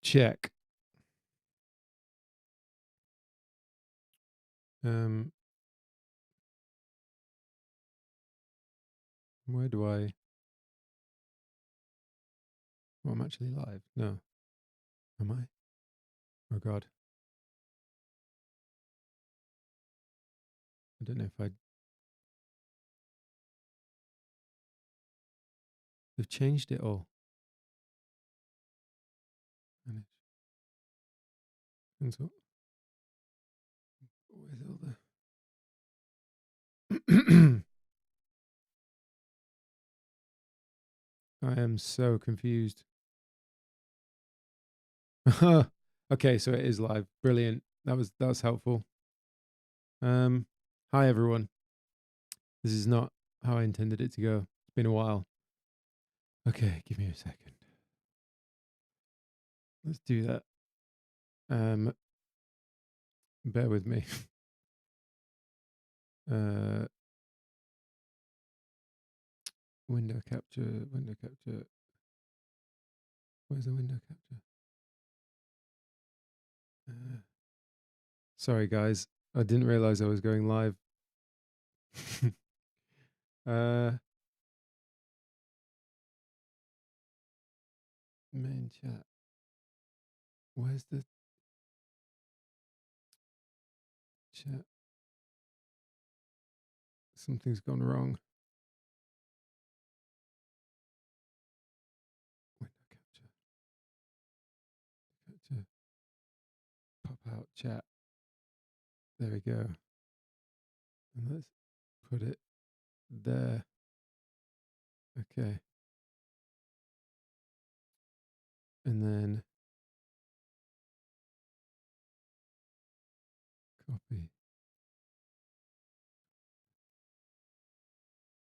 Check. Where do I... Well, I'm actually live. No. Am I? Oh, God. I don't know if they've changed it all. And so, where's all the... I am so confused. Okay, so it is live. Brilliant. That was helpful. Hi everyone. This is not how I intended it to go. It's been a while. Okay, give me a second. Let's do that. Bear with me. Window capture. Where's the window capture? Sorry guys, I didn't realize I was going live. Main chat. Where's the chat? Something's gone wrong. Window capture. Pop out chat. There we go. And let's put it there. Okay. And then copy.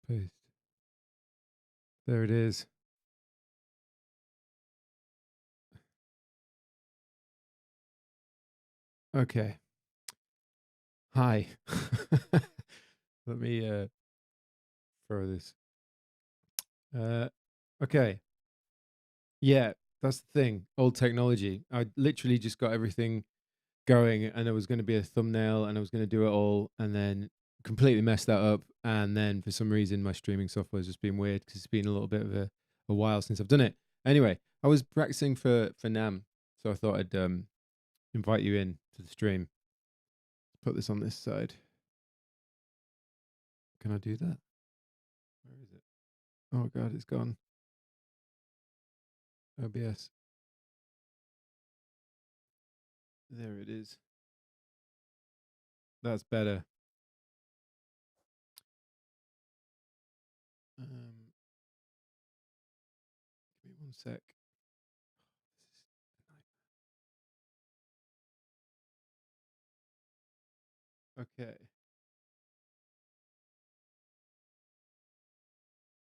Paste. There it is. Okay. Hi. Let me throw this. Okay. Yeah, that's the thing. Old technology. I literally just got everything going and there was going to be a thumbnail and I was going to do it all and then completely messed that up. And then for some reason, my streaming software has just been weird because it's been a little bit of a while since I've done it. Anyway, I was practicing for NAMM. So I thought I'd invite you in to the stream. Put this on this side. Can I do that? Where is it? Oh God, it's gone. OBS. There it is. That's better. Give me 1 sec. Okay.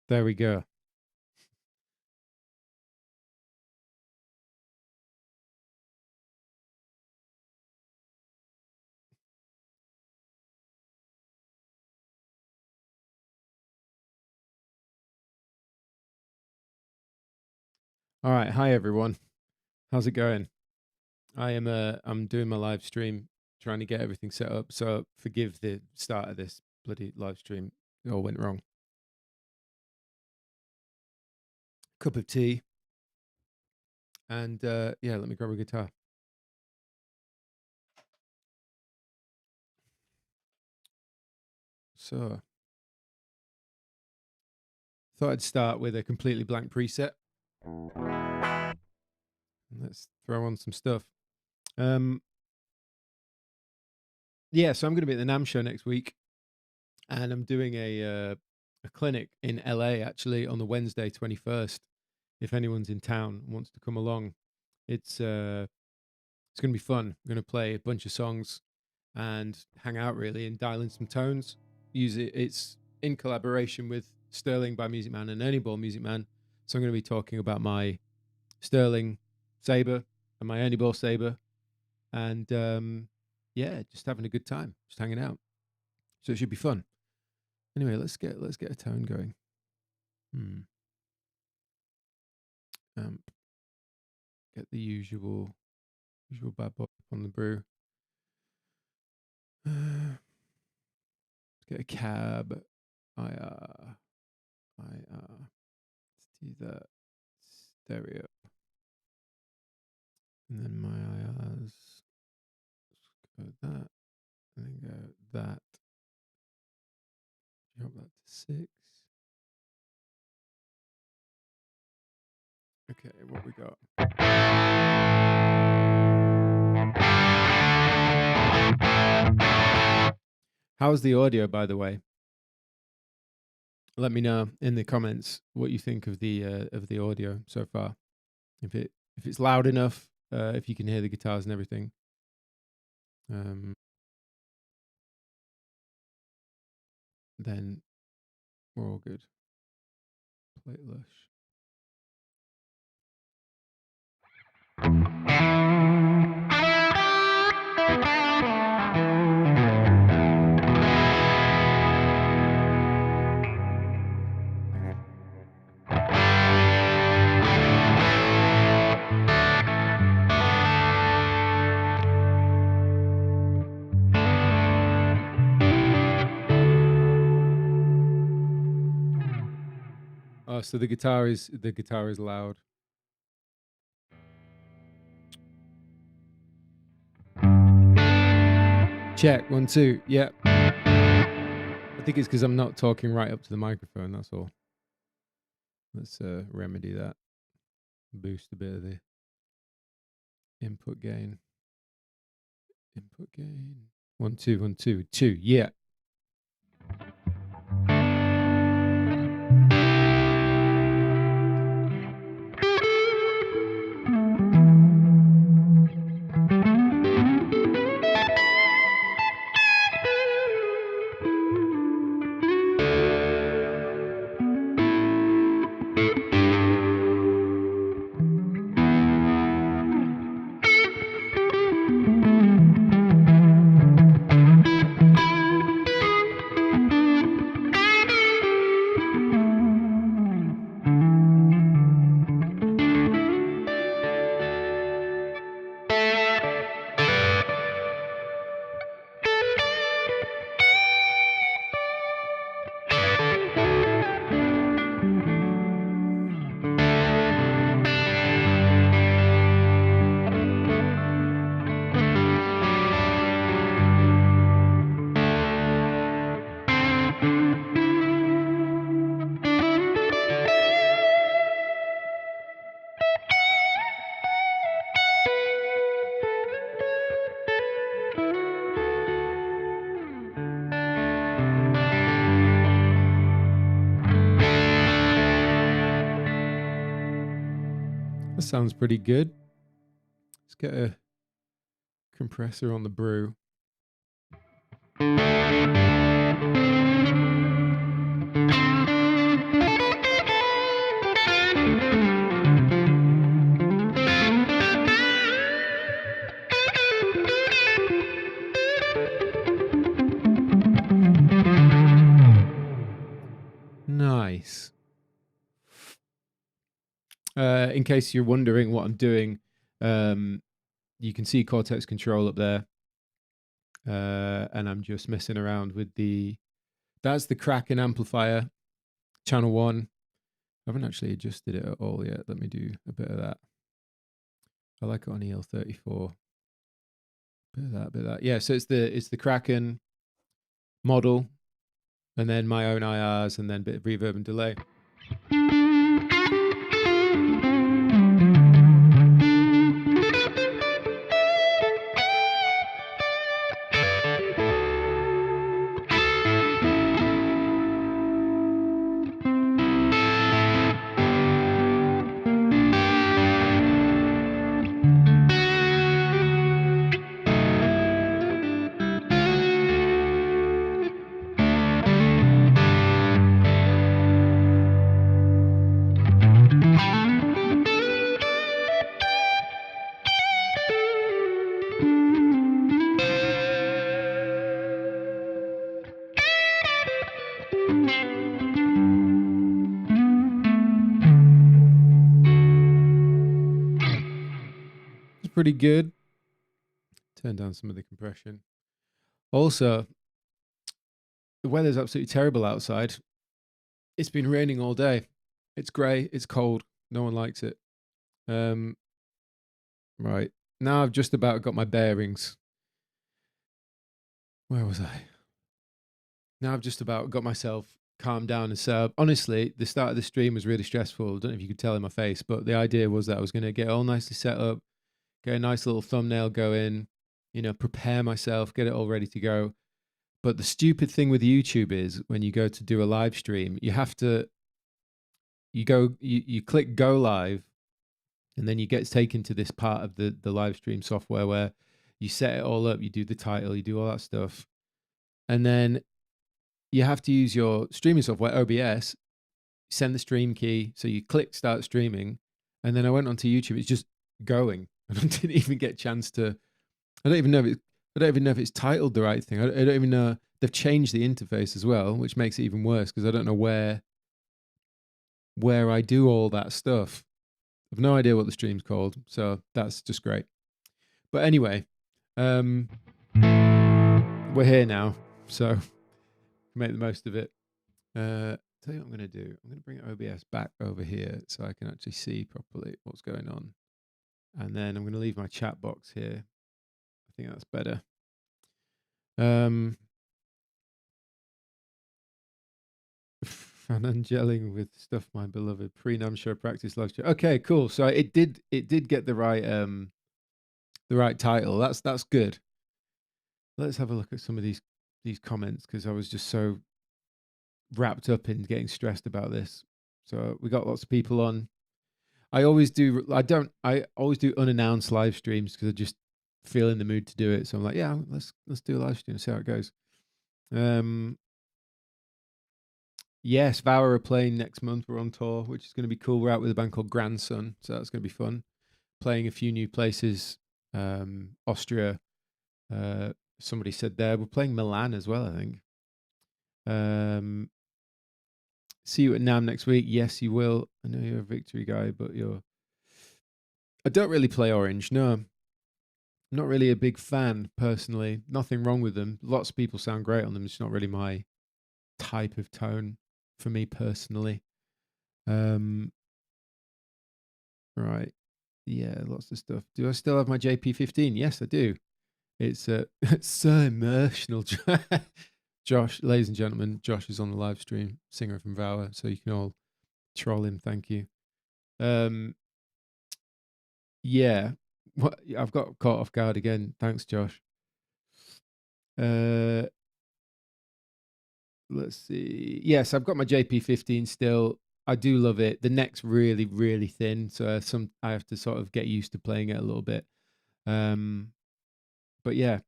There we go. All right. Hi, everyone. How's it going? I'm doing my live stream, trying to get everything set up. So forgive the start of this bloody live stream. It all went wrong. Cup of tea. And yeah, let me grab a guitar. So thought I'd start with a completely blank preset. Let's throw on some stuff. Yeah, so I'm going to be at the NAMM show next week, and I'm doing a clinic in LA actually on the Wednesday 21st. If anyone's in town and wants to come along, it's going to be fun. I'm going to play a bunch of songs and hang out really and dial in some tones. It's in collaboration with Sterling by Music Man and Ernie Ball Music Man. So I'm going to be talking about my Sterling Sabre and my Ernie Ball Sabre, and yeah, just having a good time, just hanging out. So it should be fun. Anyway, let's get a tone going. Amp. get the usual bad boy on the brew. Let's get a cab. Let's do that stereo. And then my IRs. Let's go that. And then go that. Drop that to 6. Okay, what we got? How's the audio, by the way? Let me know in the comments what you think of the audio so far. If it's loud enough, if you can hear the guitars and everything. Then we're all good. Plate lush. Oh, so the guitar is loud. Check 1 2. Yeah. I think it's because I'm not talking right up to the microphone. That's all. Let's remedy that. Boost a bit of the input gain. 1 2 1 2 2. Yeah. That sounds pretty good. Let's get a compressor on the brew. Nice. In case you're wondering what I'm doing, you can see Cortex Control up there. And I'm just messing around with that's the Kraken amplifier, channel 1. I haven't actually adjusted it at all yet. Let me do a bit of that. I like it on EL34. Bit of that. Yeah, so it's the Kraken model, and then my own IRs, and then a bit of reverb and delay. pretty good. Turn down some of the compression. Also, the weather's absolutely terrible outside. It's been raining all day. It's grey. It's cold. No one likes it. Right. Now I've just about got my bearings. Where was I? Now I've just about got myself calmed down and set up. Honestly, the start of the stream was really stressful. I don't know if you could tell in my face, but the idea was that I was going to get all nicely set up, get a nice little thumbnail going, you know, prepare myself, get it all ready to go. But the stupid thing with YouTube is when you go to do a live stream, you have to, you click go live, and then you get taken to this part of the live stream software where you set it all up, you do the title, you do all that stuff. And then you have to use your streaming software, OBS, send the stream key. So you click start streaming. And then I went onto YouTube. It's just going. And I didn't even get a chance to, I don't even know if it's titled the right thing. I don't even know. They've changed the interface as well, which makes it even worse because I don't know where I do all that stuff. I've no idea what the stream's called. So that's just great. But anyway, we're here now. So make the most of it. Tell you what I'm going to do. I'm going to bring OBS back over here so I can actually see properly what's going on. And then I'm going to leave my chat box here. I think that's better. Fanan gelling with stuff, my beloved pre-NAMM show practice live stream. Okay, cool. So it did get the right title. That's good. Let's have a look at some of these comments because I was just so wrapped up in getting stressed about this. So we got lots of people on. I always do unannounced live streams because I just feel in the mood to do it. So I'm like, yeah, let's do a live stream and see how it goes. Yes, Vower are playing next month. We're on tour, which is going to be cool. We're out with a band called Gran, so that's going to be fun. Playing a few new places, Austria. Somebody said there. We're playing Milan as well, I think. See you at NAMM next week. Yes, you will. I know you're a Victory guy, but I don't really play Orange. No, I'm not really a big fan personally. Nothing wrong with them. Lots of people sound great on them. It's not really my type of tone for me personally. Right. Yeah, lots of stuff. Do I still have my JP15? Yes, I do. It's so emotional. Josh, ladies and gentlemen, Josh is on the live stream, singer from Vower, so you can all troll him. Thank you. Yeah, I've got caught off guard again. Thanks, Josh. Let's see. Yes, I've got my JP15 still. I do love it. The neck's really, really thin, so I have to sort of get used to playing it a little bit. But yeah.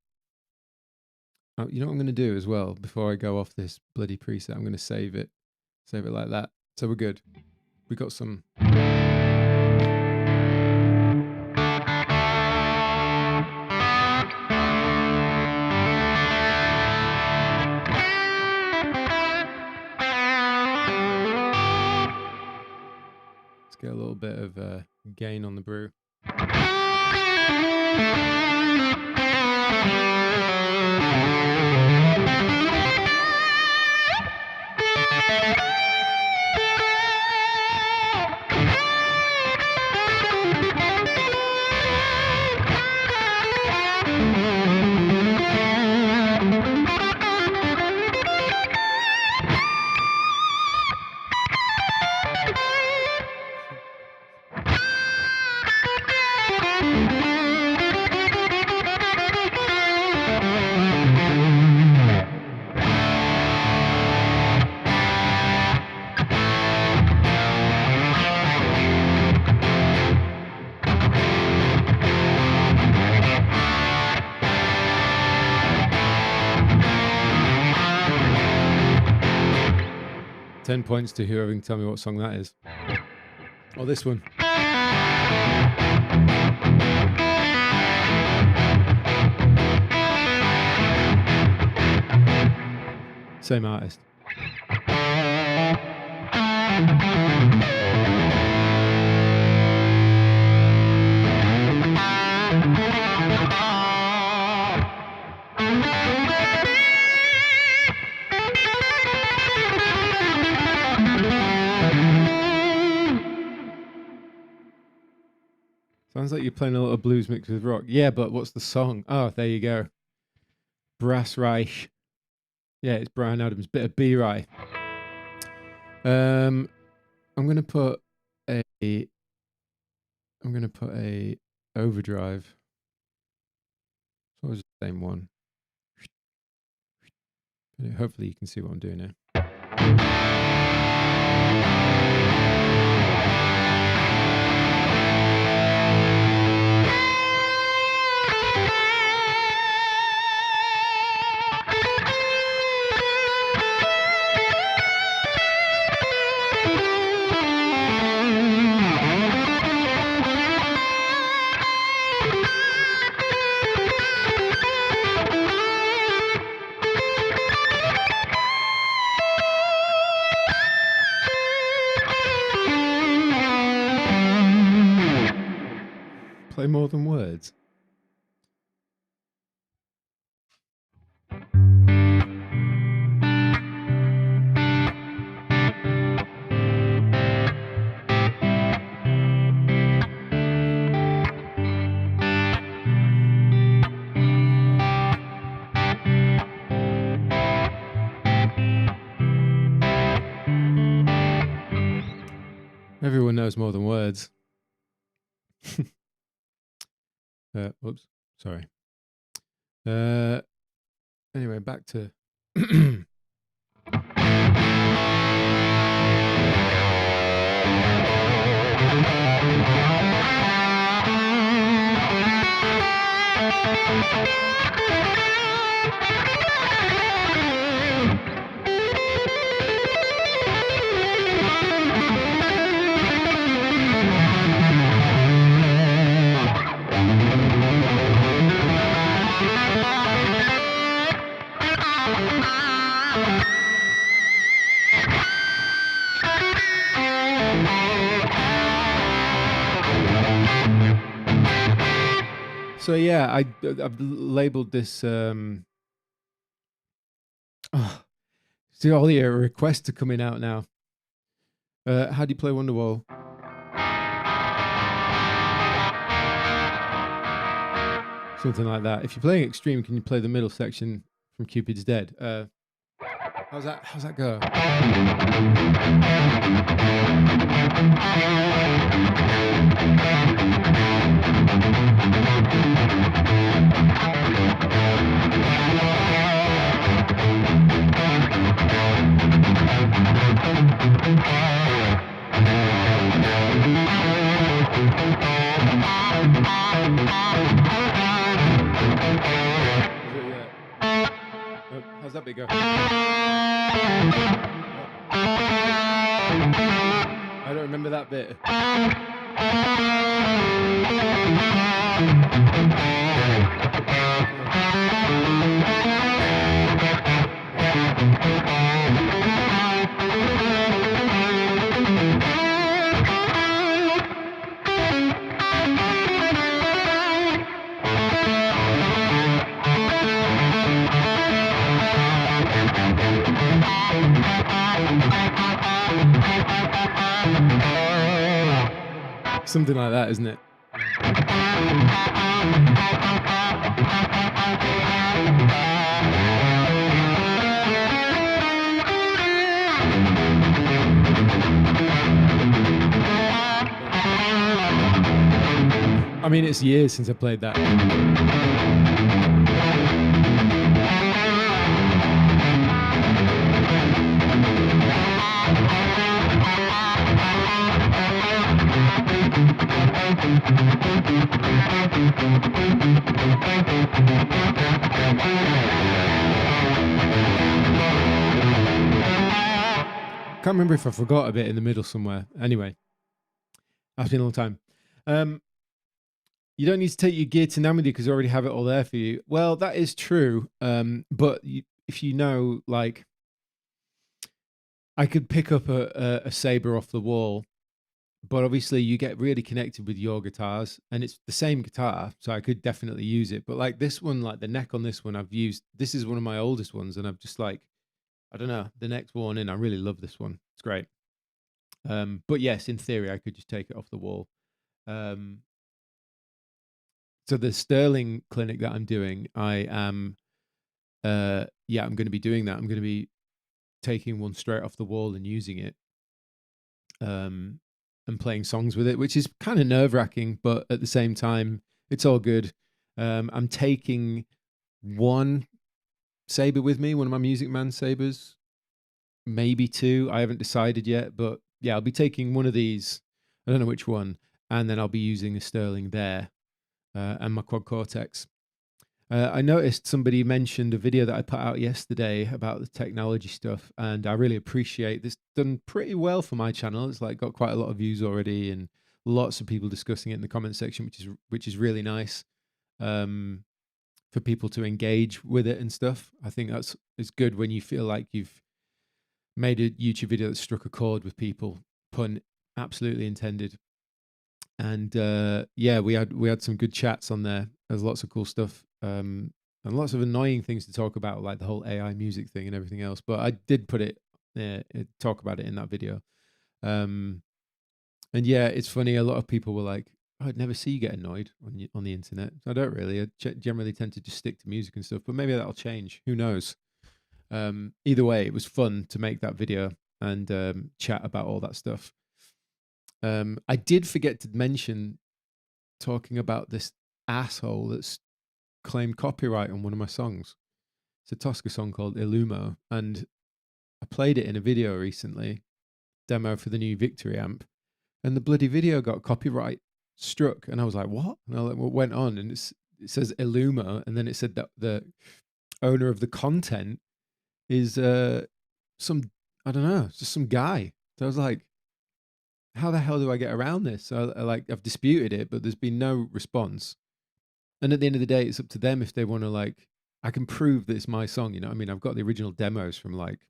You know what I'm going to do as well before I go off this bloody preset? I'm going to save it like that. So we're good. We got some. Let's get a little bit of gain on the brew. $10 points to whoever can tell me what song that is. Or this one. Same artist. Sounds like you're playing a little blues mixed with rock. Yeah, but what's the song? Oh, there you go. Brass Reich. Yeah, it's Brian Adams. Bit of B-Rye. I'm gonna put a overdrive. What was the same one? Hopefully you can see what I'm doing now. Play more than words. Everyone knows more than words. Oops, sorry. Anyway, back to so yeah, I've labeled this. See, all the requests are coming out now. How do you play Wonderwall? Something like that. If you're playing Extreme, can you play the middle section from Cupid's Dead? How's that go? How's that bit go? I don't remember that bit. Something like that, isn't it? I mean, it's years since I played that. Can't remember if I forgot a bit in the middle somewhere. Anyway, that's been a long time. You don't need to take your gear to NAMM with you because you already have it all there for you. Well, that is true. But if you know, like, I could pick up a saber off the wall, but obviously you get really connected with your guitars, and it's the same guitar, so I could definitely use it. But like this one, like the neck on this one, I've used. This is one of my oldest ones, and I've just like, I don't know, the neck's worn in. I really love this one. It's great. But yes, in theory, I could just take it off the wall. So the Sterling clinic that I'm doing, I am, yeah, I'm going to be doing that. I'm going to be taking one straight off the wall and using it, um, and playing songs with it, which is kind of nerve wracking, but at the same time, it's all good. I'm taking one saber with me, one of my Music Man sabers, maybe two. I haven't decided yet, but yeah, I'll be taking one of these. I don't know which one, and then I'll be using a Sterling there, and my Quad Cortex. I noticed somebody mentioned a video that I put out yesterday about the technology stuff, and I really appreciate this. Done pretty well for my channel. It's like got quite a lot of views already, and lots of people discussing it in the comment section, which is really nice, for people to engage with it and stuff. I think it's good when you feel like you've made a YouTube video that struck a chord with people. Pun absolutely intended. And yeah, we had some good chats on there. There's lots of cool stuff, and lots of annoying things to talk about, like the whole AI music thing and everything else. But I did put it talk about it in that video. And yeah, it's funny. A lot of people were like, "I'd never see you get annoyed on the internet." I don't really. I generally tend to just stick to music and stuff. But maybe that'll change. Who knows? Either way, it was fun to make that video and chat about all that stuff. I did forget to mention talking about this asshole that's claimed copyright on one of my songs. It's a Tuska song called Alumo, and I played it in a video recently, demo for the new Victory amp, and the bloody video got copyright struck, and I was like, "What?" And I what went on, and it says Alumo, and then it said that the owner of the content is some, I don't know, just some guy. So I was like, how the hell do I get around this? So I've disputed it, but there's been no response. And at the end of the day, it's up to them if they want to, like, I can prove that it's my song, you know what I mean? I've got the original demos from like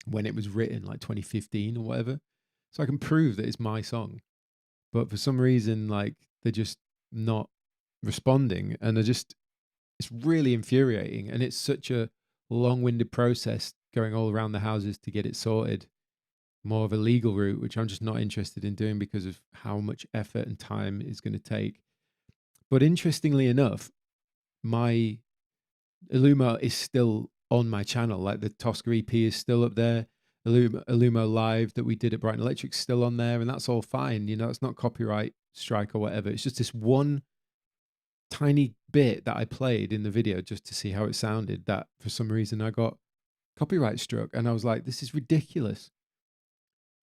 when it was written, like 2015 or whatever. So I can prove that it's my song. But for some reason, like, they're just not responding, and it's really infuriating. And it's such a long-winded process going all around the houses to get it sorted. More of a legal route, which I'm just not interested in doing because of how much effort and time it's going to take. But interestingly enough, my Alumo is still on my channel. Like the Tuska EP is still up there. Alumo Live that we did at Brighton Electric's still on there, and that's all fine. You know, it's not copyright strike or whatever. It's just this one tiny bit that I played in the video just to see how it sounded that for some reason I got copyright struck, and I was like, this is ridiculous.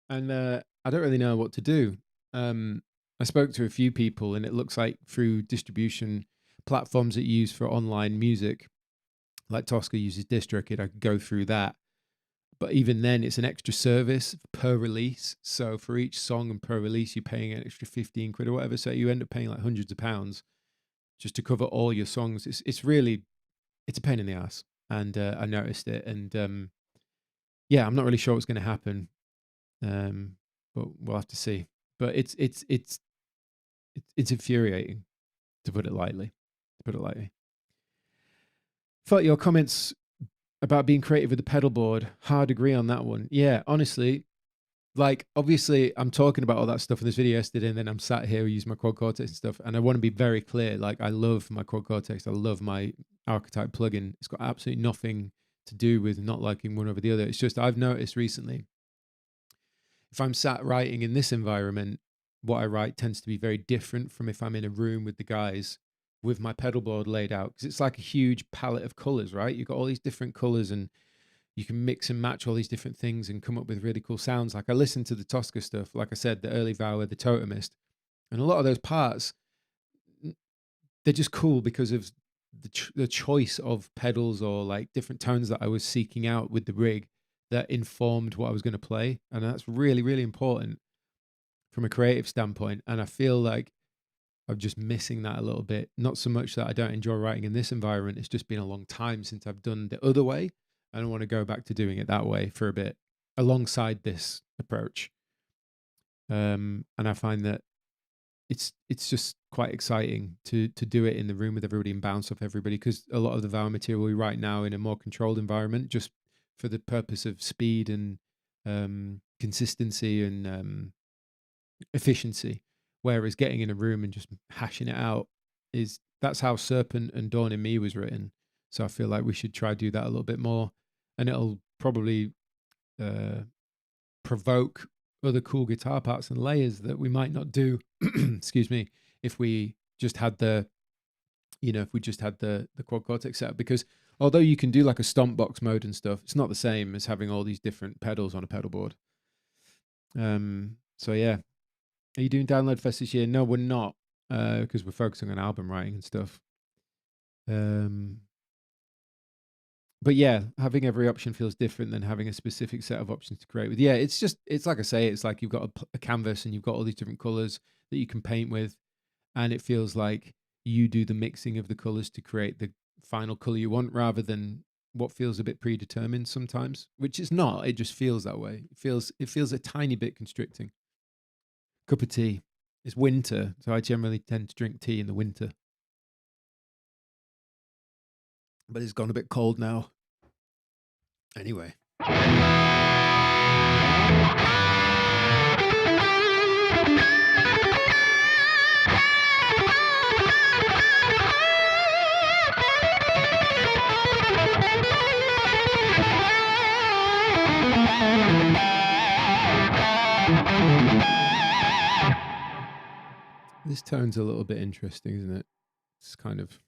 And I don't really know what to do. I spoke to a few people, and it looks like through distribution platforms that you use for online music, like Tuska uses DistroKid, I could go through that. But even then, it's an extra service per release. So for each song and per release, you're paying an extra 15 quid or whatever. So you end up paying like hundreds of pounds just to cover all your songs. It's really, it's a pain in the ass. And I noticed it. And yeah, I'm not really sure what's going to happen. But we'll have to see. But it's infuriating, to put it lightly. Thought your comments about being creative with the pedal board, hard agree on that one. Yeah, honestly, like obviously I'm talking about all that stuff in this video yesterday, and then I'm sat here using my Quad Cortex and stuff, and I want to be very clear. Like, I love my Quad Cortex. I love my Archetype plugin. It's got absolutely nothing to do with not liking one over the other. It's just I've noticed recently, if I'm sat writing in this environment, what I write tends to be very different from if I'm in a room with the guys with my pedal board laid out, because it's like a huge palette of colors, right? You've got all these different colors, and you can mix and match all these different things and come up with really cool sounds. Like, I listen to the Tuska stuff, like I said, the early Vower, the Totemist, and a lot of those parts, they're just cool because of the choice of pedals or like different tones that I was seeking out with the rig that informed what I was going to play. And that's really, really important from a creative standpoint. And I feel like I'm just missing that a little bit. Not so much that I don't enjoy writing in this environment. It's just been a long time since I've done the other way. I don't want to go back to doing it that way for a bit alongside this approach. And I find that it's just quite exciting to do it in the room with everybody and bounce off everybody, because a lot of the Vower material we write now in a more controlled environment, just for the purpose of speed and consistency and efficiency. Whereas getting in a room and just hashing it out that's how Serpent and Dawn in Me was written. So I feel like we should try do that a little bit more, and it'll probably provoke other cool guitar parts and layers that we might not do. Excuse me, if we just had the quad cortex setup, because although you can do like a stomp box mode and stuff, it's not the same as having all these different pedals on a pedal board. So yeah, are you doing Download Fest this year? No, we're not, because we're focusing on album writing and stuff. But yeah, having every option feels different than having a specific set of options to create with. Yeah, it's like I say, it's like you've got a canvas and you've got all these different colors that you can paint with, and it feels like you do the mixing of the colors to create the final color you want, rather than what feels a bit predetermined sometimes, which is not. It just feels that way. It feels a tiny bit constricting. Cup of tea. It's winter, so I generally tend to drink tea in the winter. But it's gone a bit cold now. Anyway. This tone's a little bit interesting, isn't it? It's kind of...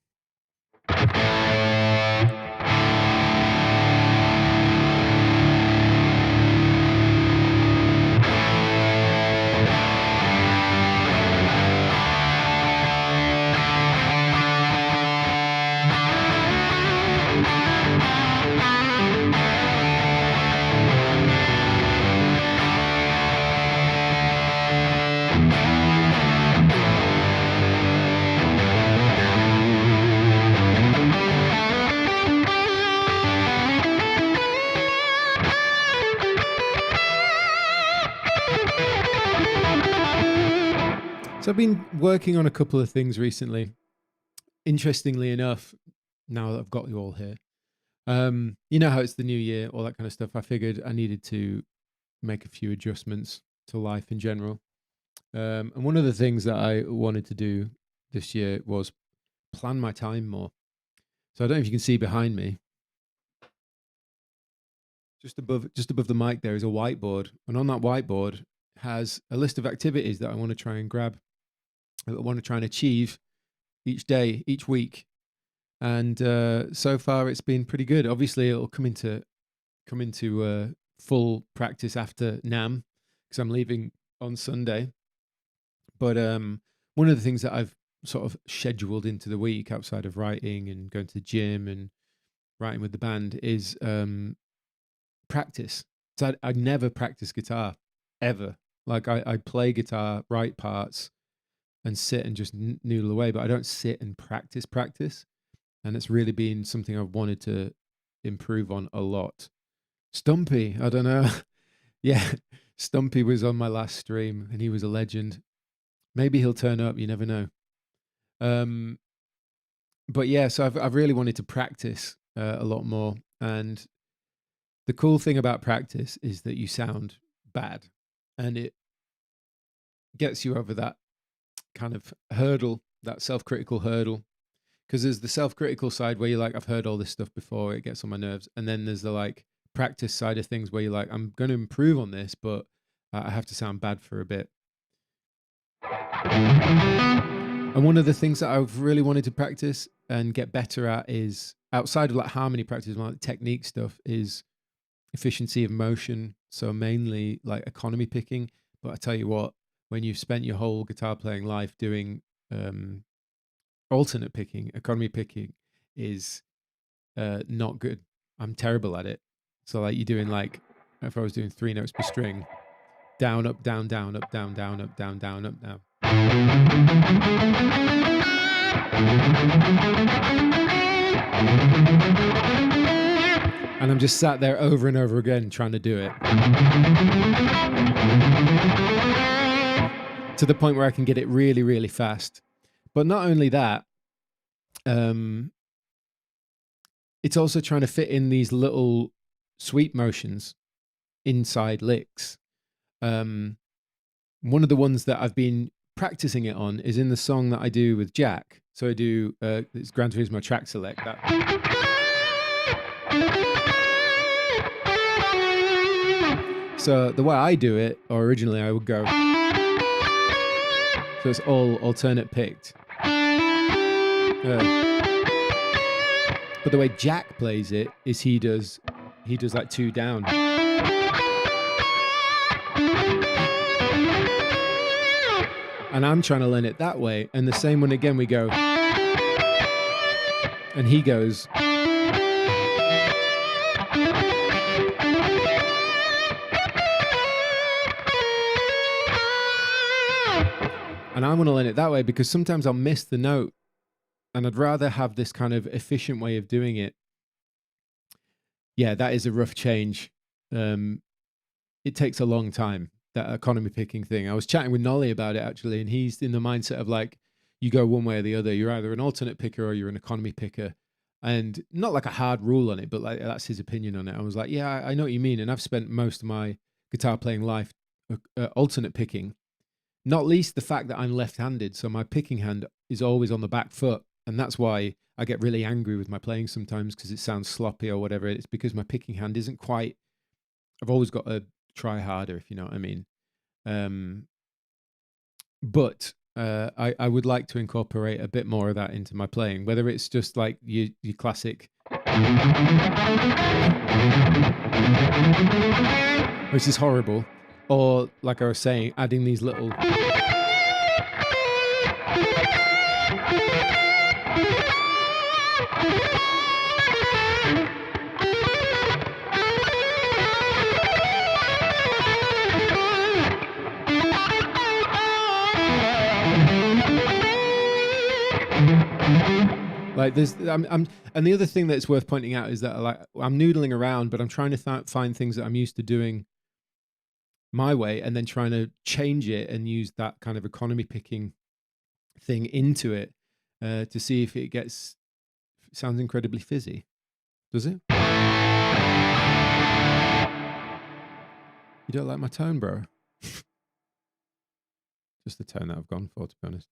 So I've been working on a couple of things recently. Interestingly enough, now that I've got you all here, you know how it's the new year, all that kind of stuff. I figured I needed to make a few adjustments to life in general. And one of the things that I wanted to do this year was plan my time more. So I don't know if you can see behind me, just above the mic there is a whiteboard, and on that whiteboard has a list of activities that I want to try and grab, that I want to try and achieve each day, each week. And so far it's been pretty good. Obviously it'll come into full practice after NAMM, because I'm leaving on Sunday. But one of the things that I've sort of scheduled into the week, outside of writing and going to the gym and writing with the band, is practice. So I never practice guitar, ever. Like I play guitar, write parts, and sit and just noodle away, but I don't sit and practice. And it's really been something I've wanted to improve on a lot. Stumpy, I don't know. Yeah, Stumpy was on my last stream and he was a legend. Maybe he'll turn up, you never know. But yeah, so I've really wanted to practice a lot more. And the cool thing about practice is that you sound bad, and it gets you over that kind of hurdle, that self-critical hurdle. Because there's the self-critical side where you're like, I've heard all this stuff before, it gets on my nerves. And then there's the like practice side of things where you're like, I'm going to improve on this, but I have to sound bad for a bit. And one of the things that I've really wanted to practice and get better at is, outside of like harmony practice, like technique stuff, is efficiency of motion. So mainly like economy picking. But I tell you what, when you've spent your whole guitar playing life doing alternate picking, economy picking is not good. I'm terrible at it. So like you're doing like, if I was doing 3 notes per string, down, up, down, down, up, down, down, up, down, down, up, down. And I'm just sat there over and over again trying to do it. To the point where I can get it really, really fast. But not only that, it's also trying to fit in these little sweep motions inside licks. One of the ones that I've been practicing it on is in the song that I do with Jack. So I do it's Gran Turismo track select. That. So the way I do it, or originally I would go. So it's all alternate picked. But the way Jack plays it is he does like 2 down. And I'm trying to learn it that way. And the same one again, we go. And he goes. And I want to learn it that way because sometimes I'll miss the note. And I'd rather have this kind of efficient way of doing it. Yeah, that is a rough change. It takes a long time, that economy picking thing. I was chatting with Nolly about it actually, and he's in the mindset of like, you go one way or the other. You're either an alternate picker or you're an economy picker. And not like a hard rule on it, but like that's his opinion on it. I was like, yeah, I know what you mean. And I've spent most of my guitar playing life alternate picking, not least the fact that I'm left-handed. So my picking hand is always on the back foot. And that's why I get really angry with my playing sometimes because it sounds sloppy or whatever. It's because my picking hand isn't quite, I've always got to try harder, if you know what I mean. But I would like to incorporate a bit more of that into my playing, whether it's just like your classic, which is horrible, or like I was saying, adding these little... Like there's, and the other thing that's worth pointing out is that like I'm noodling around, but I'm trying to find things that I'm used to doing my way, and then trying to change it and use that kind of economy picking thing into it to see if it sounds incredibly fizzy. Does it? You don't like my tone, bro? Just the tone that I've gone for, to be honest.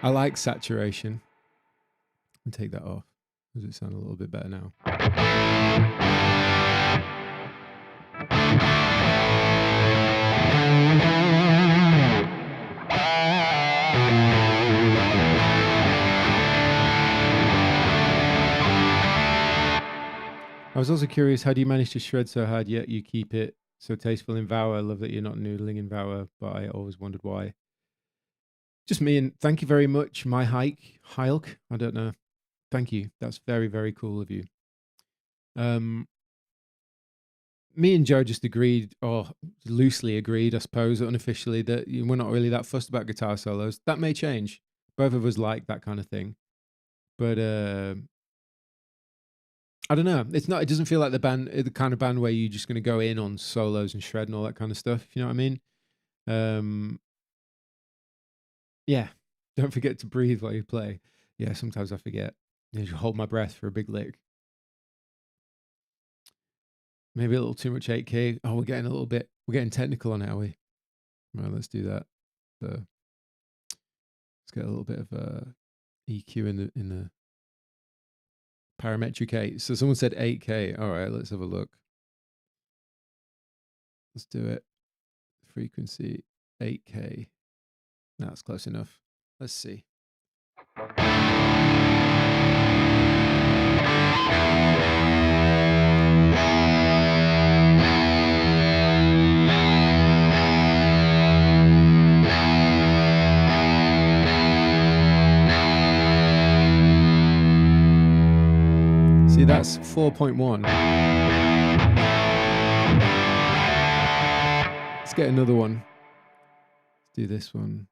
I like saturation. I'll take that off. Does it sound a little bit better now? I was also curious, how do you manage to shred so hard yet you keep it so tasteful in vower? I love that you're not noodling in vower, but I always wondered why. Just me, and thank you very much, my Hulk. I don't know. Thank you. That's very, very cool of you. Me and Joe just agreed, or loosely agreed, I suppose, unofficially, that we're not really that fussed about guitar solos. That may change. Both of us like that kind of thing. But I don't know. It's not. It doesn't feel like the kind of band where you're just going to go in on solos and shred and all that kind of stuff. You know what I mean? Yeah. Don't forget to breathe while you play. Yeah, sometimes I forget. I just hold my breath for a big lick. Maybe a little too much 8K. Oh, we're getting technical on it, are we? Right, let's do that. So let's get a little bit of EQ in the parametric 8. So someone said 8K. All right, let's have a look. Let's do it. Frequency 8K. That's close enough. Let's see. that's 4.1. Let's get another one. Let's do this one.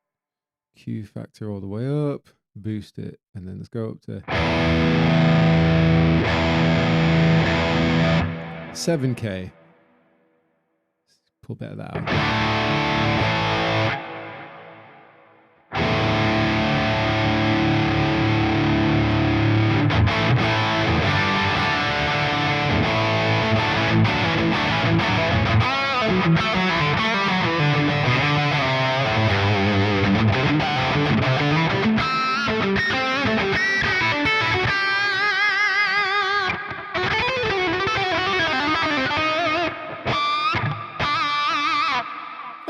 Q factor all the way up, boost it, and then let's go up to 7K. Pull a bit of that out.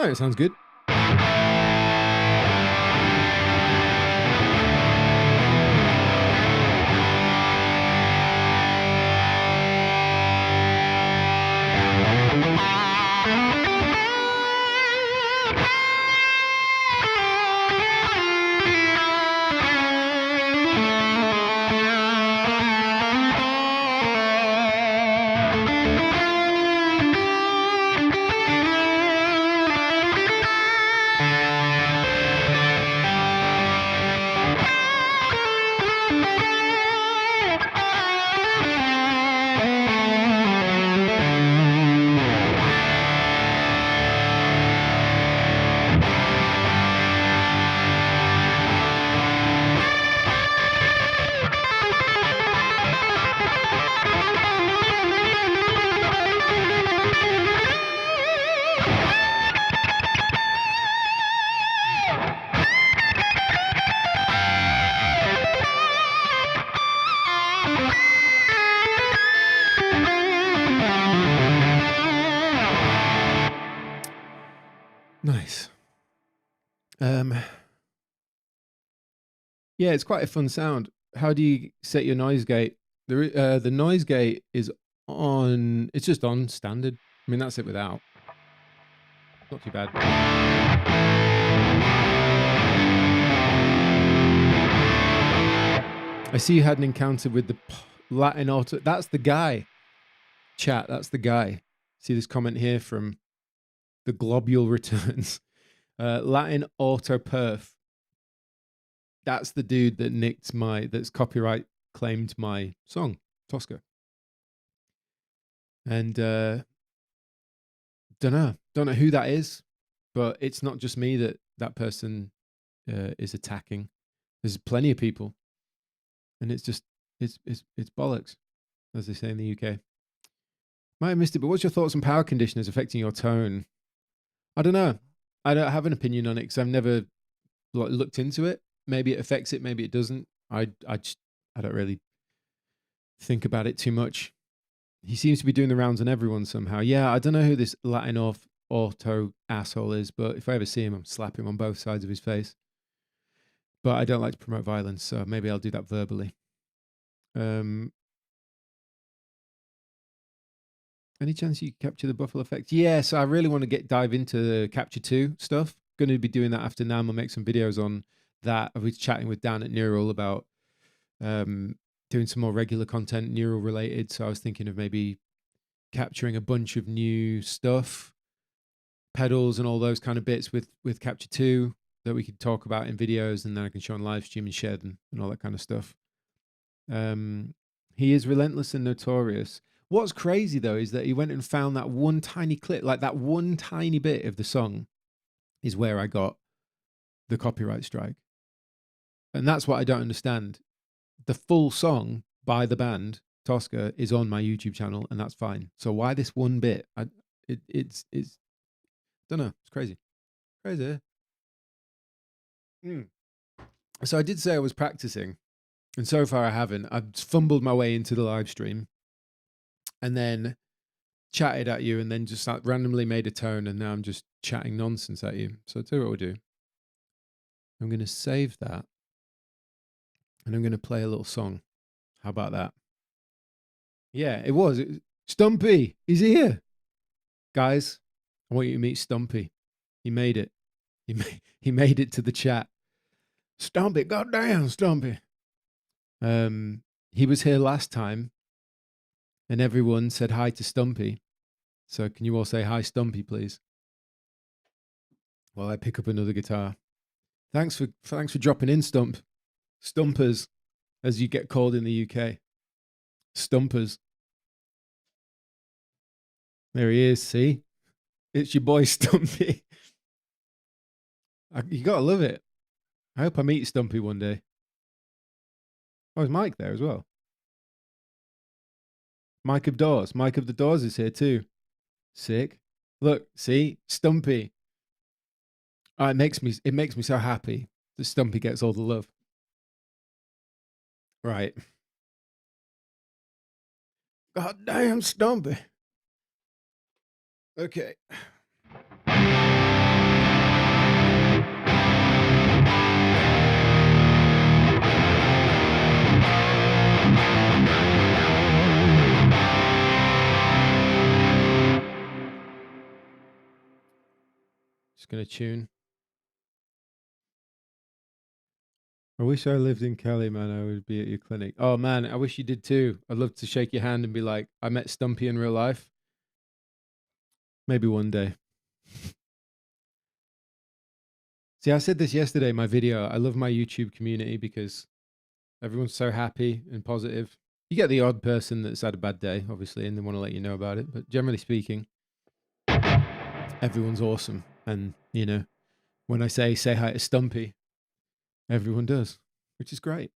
Oh, it sounds good. Nice. Yeah, it's quite a fun sound. How do you set your noise gate? The noise gate is on. It's just on standard. I mean, that's it without. Not too bad. I see you had an encounter with the Latin auto. That's the guy. Chat, that's the guy. See this comment here from the Globule Returns. Latin auto perf. That's the dude that nicked that's copyright claimed my song, Tuska. And don't know who that is, but it's not just me that person is attacking. There's plenty of people, and it's bollocks, as they say in the UK. Might have missed it, but what's your thoughts on power conditioners affecting your tone? I don't know. I don't have an opinion on it because I've never looked into it. Maybe it affects it, maybe it doesn't. I don't really think about it too much. He seems to be doing the rounds on everyone somehow. Yeah, I don't know who this Latin auto asshole is, but if I ever see him, I'm slapping him on both sides of his face. But I don't like to promote violence, so maybe I'll do that verbally. Any chance you capture the Buffalo effect? Yes, I really want to dive into the Capture 2 stuff. Going to be doing that after NAMM. I'll make some videos on that. I was chatting with Dan at Neural about doing some more regular content, Neural related. So I was thinking of maybe capturing a bunch of new stuff, pedals and all those kind of bits with Capture 2 that we could talk about in videos, and then I can show on live stream and share them and all that kind of stuff. He is relentless and notorious. What's crazy though is that he went and found that one tiny clip, like that one tiny bit of the song is where I got the copyright strike. And that's what I don't understand. The full song by the band Tuska is on my YouTube channel, and that's fine. So why this one bit? It's don't know. It's crazy. Crazy. So I did say I was practicing, and so far I haven't. I've fumbled my way into the live stream and then chatted at you, and then just randomly made a tone, and now I'm just chatting nonsense at you. So I'll tell you what we'll do. I'm going to save that, and I'm going to play a little song. How about that? Yeah, it was. Stumpy, he's here. Guys, I want you to meet Stumpy. He made it. He made it to the chat. Stumpy, goddamn Stumpy. He was here last time, and everyone said hi to Stumpy. So can you all say hi, Stumpy, please? While I pick up another guitar. Thanks for dropping in, Stumpers, as you get called in the UK. Stumpers. There he is. See, it's your boy Stumpy. You gotta love it. I hope I meet Stumpy one day. Oh, is Mike there as well? Mike of the Doors is here too. Sick. Look, see, Stumpy. Oh, it makes me so happy that Stumpy gets all the love. Right. God damn, Stumpy. Okay. Just gonna tune. I wish I lived in Cali, man. I would be at your clinic. Oh, man, I wish you did too. I'd love to shake your hand and be like, I met Stumpy in real life. Maybe one day. See, I said this yesterday in my video. I love my YouTube community because everyone's so happy and positive. You get the odd person that's had a bad day, obviously, and they want to let you know about it. But generally speaking, everyone's awesome. And, you know, when I say hi to Stumpy, everyone does, which is great.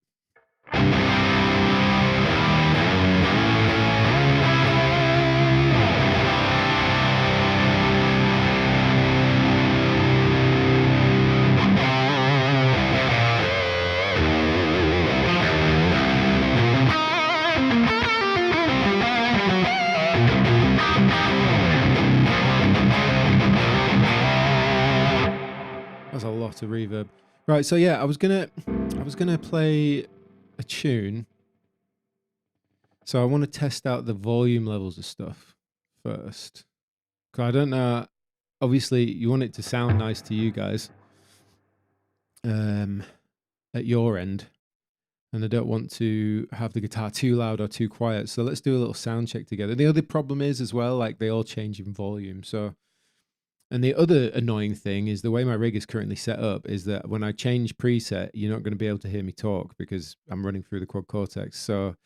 That's a lot of reverb. Right, so yeah, I was gonna play a tune. So I want to test out the volume levels of stuff first. Cause I don't know. Obviously, you want it to sound nice to you guys, at your end, and I don't want to have the guitar too loud or too quiet. So let's do a little sound check together. The other problem is as well, like they all change in volume. So. And the other annoying thing is the way my rig is currently set up is that when I change preset, you're not going to be able to hear me talk because I'm running through the quad cortex. So,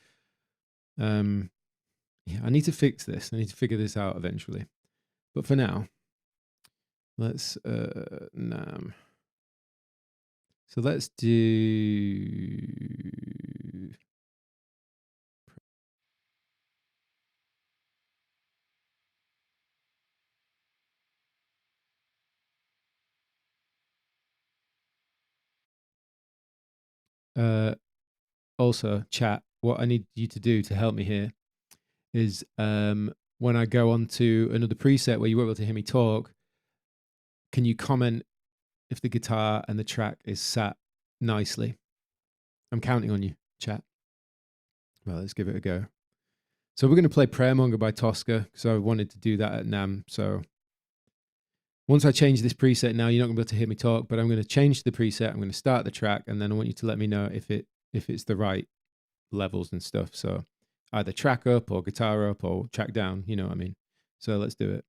yeah, I need to fix this. I need to figure this out eventually. But for now, let's NAMM. So let's do. Also, chat, what I need you to do to help me here is when I go on to another preset where you won't be able to hear me talk, can you comment if the guitar and the track is sat nicely? I'm counting on you, chat. Well, let's give it a go. So we're going to play Monger by Tuska because I wanted to do that at NAMM. So once I change this preset now, you're not going to be able to hear me talk, but I'm going to change the preset. I'm going to start the track, and then I want you to let me know if it's the right levels and stuff. So either track up or guitar up or track down, you know what I mean? So let's do it.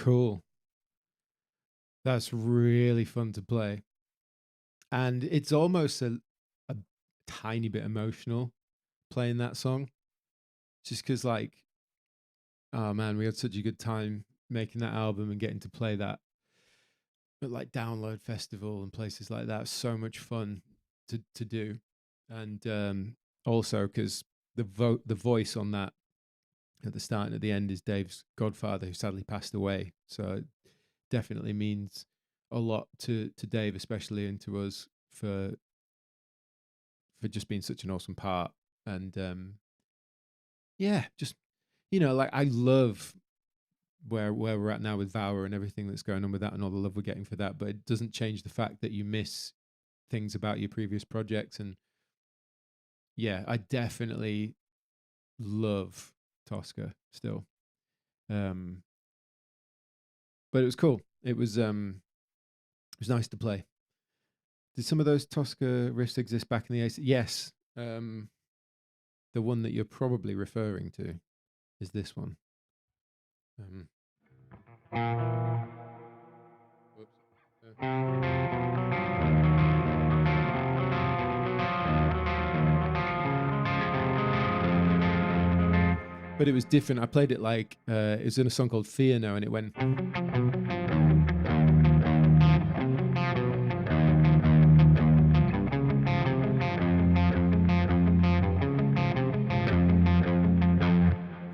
Cool. That's really fun to play. And it's almost a tiny bit emotional playing that song. Just because, like, oh man, we had such a good time making that album and getting to play that at like Download Festival and places like that. So much fun to do. And also because the voice on that at the start and at the end is Dave's godfather, who sadly passed away. So it definitely means a lot to Dave, especially, and to us for just being such an awesome part. And yeah, just, you know, like, I love where we're at now with Vower and everything that's going on with that and all the love we're getting for that, but it doesn't change the fact that you miss things about your previous projects. And yeah, I definitely love Tuska still. But it was cool. It was nice to play. Did some of those Tuska riffs exist back in the 80s? Yes. The one that you're probably referring to is this one. Whoops. But it was different. I played it like it was in a song called Fear Now, and it went.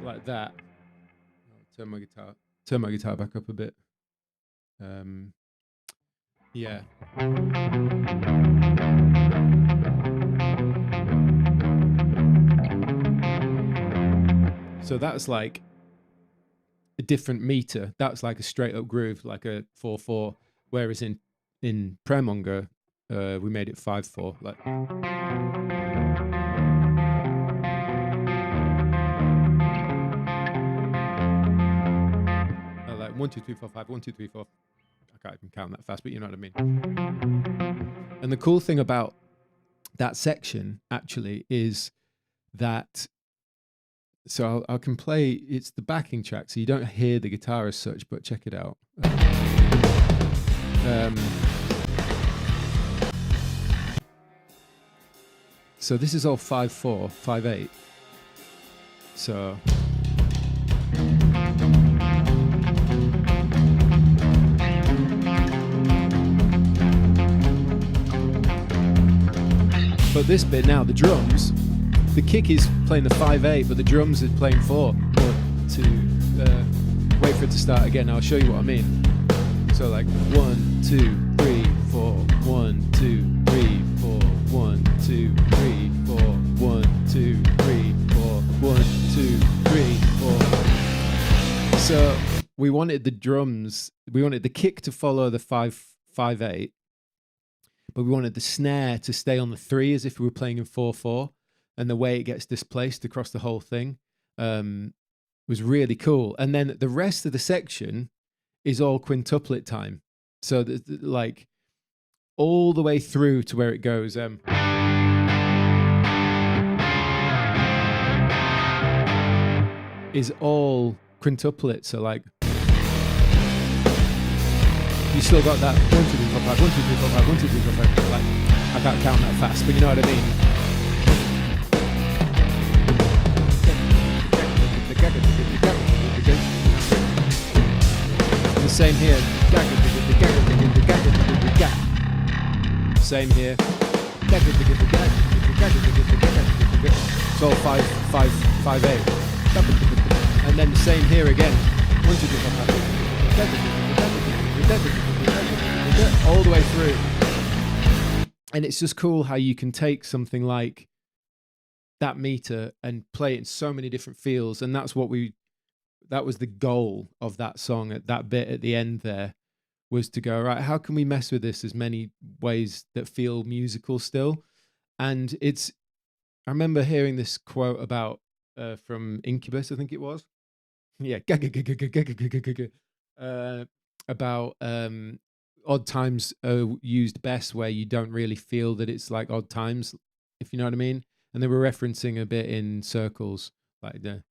Like that. I'll turn my guitar back up a bit. Yeah. So that's like a different meter. That's like a straight up groove, like a 4/4. Whereas in Monger, we made it 5/4. Like. Like 1 2 3 4 5 1 2 3 4. I can't even count that fast, but you know what I mean. And the cool thing about that section actually is that, so I can play, it's the backing track, so you don't hear the guitar as such, but check it out. So this is all 5/4, 5/8. So but this bit now, the drums, the kick is playing the 5/8, but the drums is playing 4. Or to wait for it to start again. I'll show you what I mean. So like 1 2 3 4 1 2 3 4 1 2 3 4 1 2 3 4 1 2 3 4. So we wanted the drums, we wanted the kick to follow the 5/8. But we wanted the snare to stay on the 3 as if we were playing in 4/4, and the way it gets displaced across the whole thing was really cool. And then the rest of the section is all quintuplet time, so like all the way through to where it goes. Is all quintuplet, so like. You still got that 1 2 3 4 5 1 2 3 4 5 1 2 3 4 5. Like, I can't count that fast, but you know what I mean. The same here. Same here. It's all 5/8. And then the same here again. 1 2 3 4 5. All the way through. And it's just cool how you can take something like that meter and play it in so many different feels. And that's what that was the goal of that song at that bit at the end there, was to go, right, how can we mess with this as many ways that feel musical still? And I remember hearing this quote about from Incubus, I think it was. Yeah. About odd times are used best where you don't really feel that it's like odd times, if you know what I mean. And they were referencing a bit in Circles, like the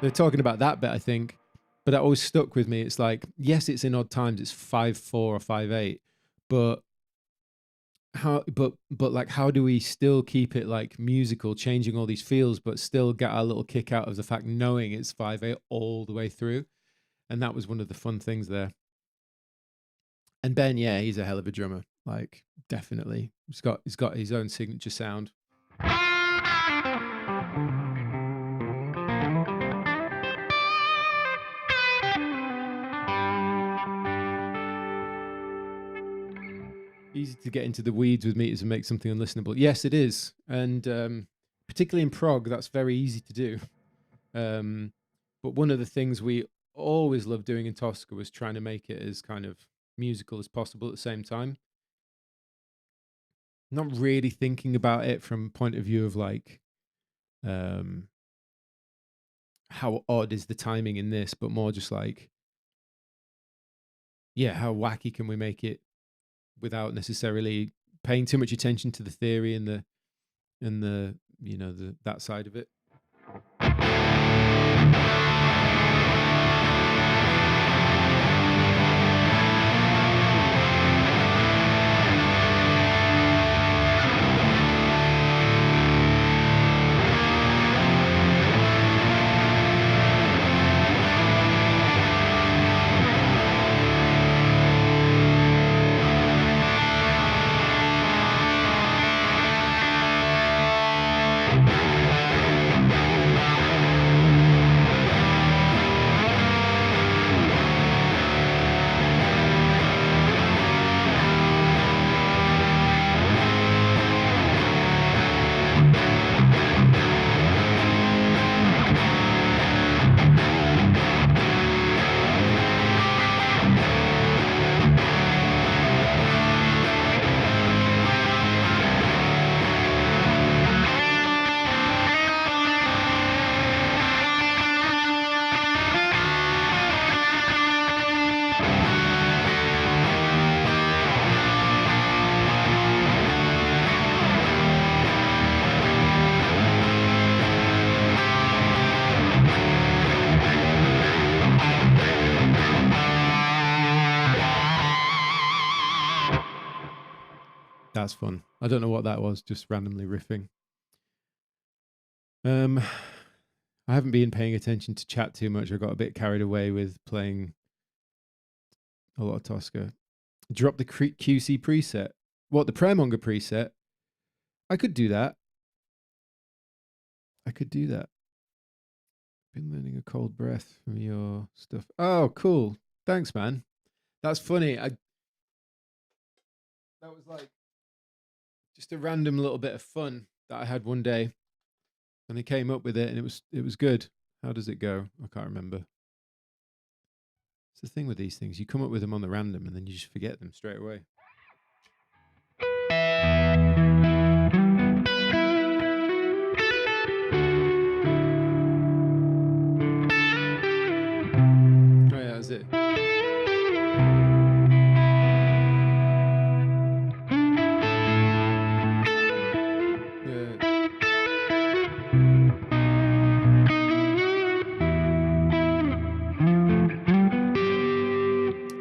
They're talking about that bit, I think, but that always stuck with me. It's like, yes, it's in odd times. It's 5/4 or 5/8, but like, how do we still keep it like musical, changing all these feels, but still get our little kick out of the fact knowing it's 5/8 all the way through? And that was one of the fun things there. And Ben, yeah, he's a hell of a drummer. Like, definitely, he's got his own signature sound. Easy to get into the weeds with meters and make something unlistenable. Yes, it is, and particularly in prog, that's very easy to do. But one of the things we always loved doing in Tuska was trying to make it as kind of musical as possible at the same time. Not really thinking about it from point of view of like how odd is the timing in this, but more just like, yeah, how wacky can we make it without necessarily paying too much attention to the theory and the you know, that side of it. That's fun. I don't know what that was, just randomly riffing. I haven't been paying attention to chat too much. I got a bit carried away with playing a lot of Tuska. Drop the QC preset. What, the Monger preset? I could do that. Been learning a cold breath from your stuff. Oh, cool. Thanks, man. That's funny. That was like just a random little bit of fun that I had one day, and I came up with it, and it was good. How does it go? I can't remember. It's the thing with these things. You come up with them on the random, and then you just forget them straight away. Oh yeah, that's it.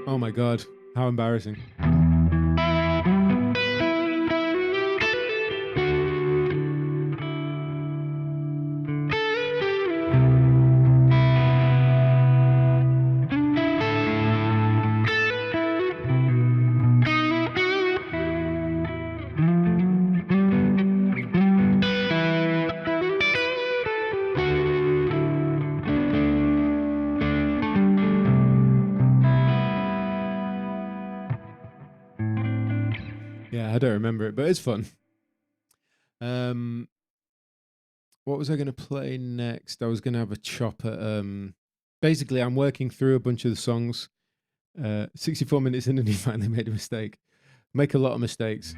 Oh my God, how embarrassing. I don't remember it, but it's fun. What was I going to play next? I was going to have a chop at... basically, I'm working through a bunch of the songs. 64 minutes in and he finally made a mistake. Make a lot of mistakes.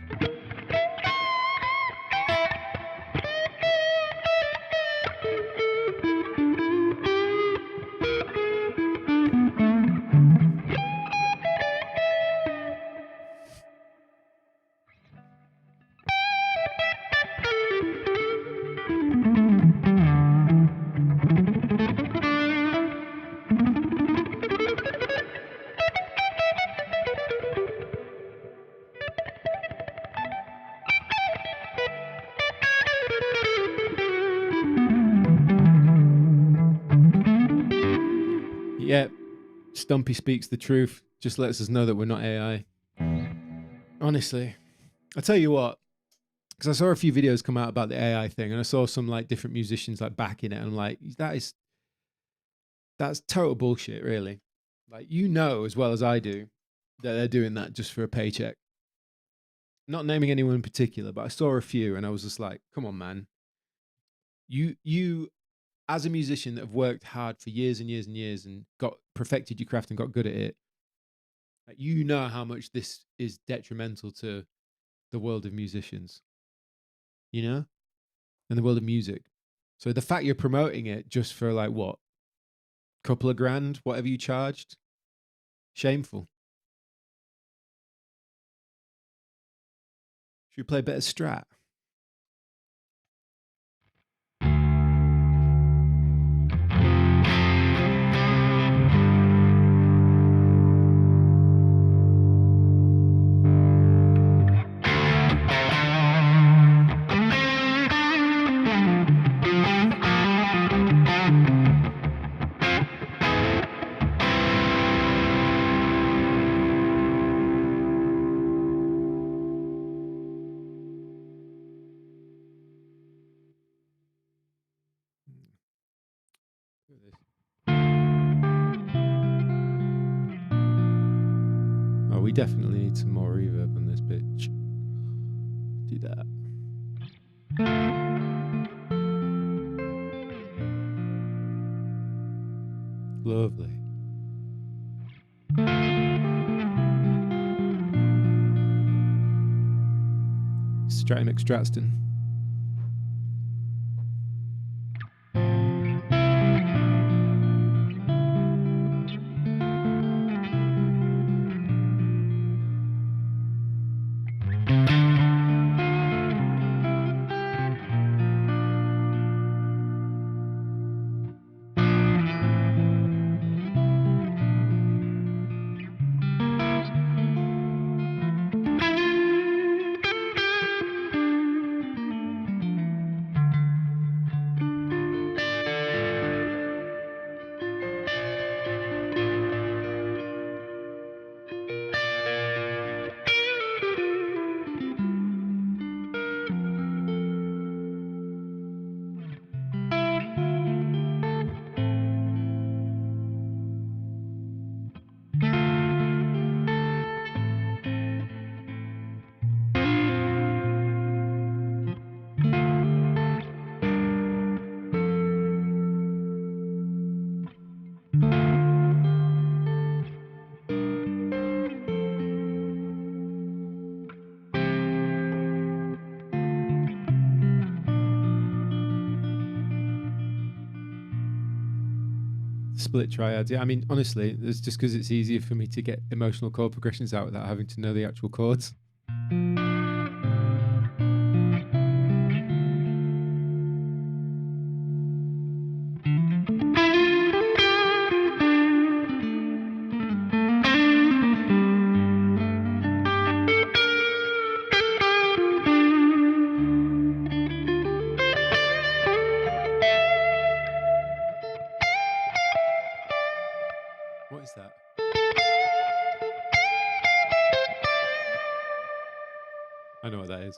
Stumpy speaks the truth. Just lets us know that we're not AI. Honestly, I tell you what, because I saw a few videos come out about the AI thing, and I saw some like different musicians like backing it, and I'm like, that's total bullshit, really. Like, you know as well as I do that they're doing that just for a paycheck. Not naming anyone in particular, but I saw a few, and I was just like, come on, man. You as a musician that have worked hard for years and years and years and got perfected your craft and got good at it, like, you know how much this is detrimental to the world of musicians, you know, and the world of music. So the fact you're promoting it just for like what, couple of grand, whatever you charged, shameful. Should we play a bit of Strat? Oh, we definitely need some more reverb on this bitch. Do that. Lovely. Stratty McStratston. Split triads. Yeah, I mean, honestly, it's just because it's easier for me to get emotional chord progressions out without having to know the actual chords. What is that? I know what that is.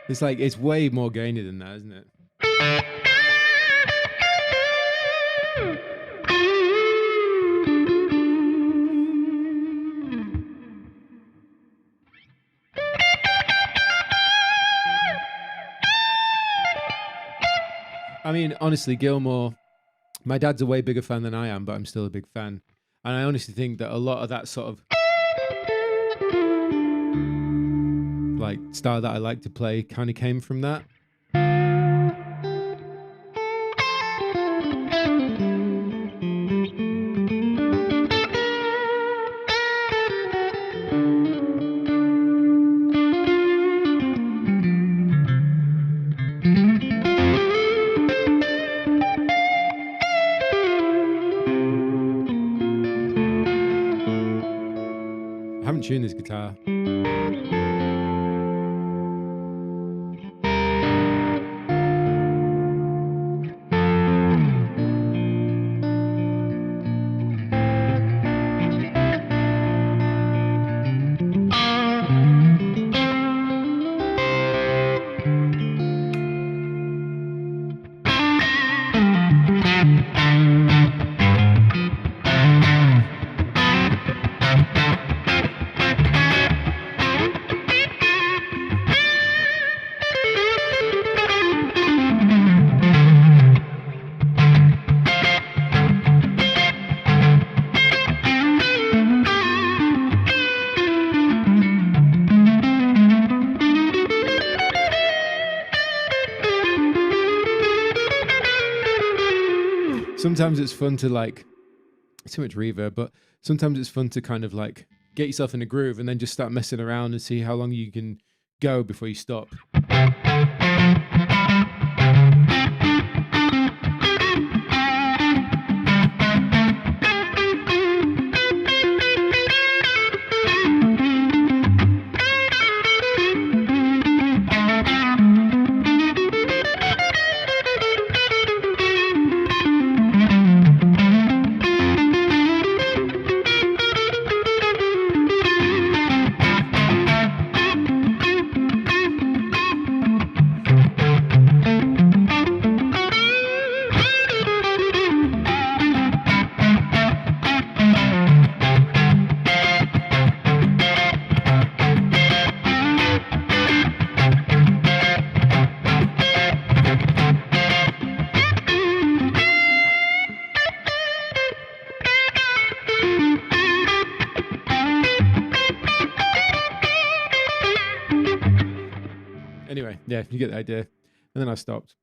It's like, it's way more gainy than that, isn't it? I mean, honestly, Gilmore, My dad's a way bigger fan than I am, but I'm still a big fan. And I honestly think that a lot of that sort of like style that I like to play kind of came from that. I haven't tuned this guitar. Sometimes it's fun to like, too much reverb, but sometimes it's fun to kind of like get yourself in a groove and then just start messing around and see how long you can go before you stop. Anyway, yeah, you get the idea. And then I stopped.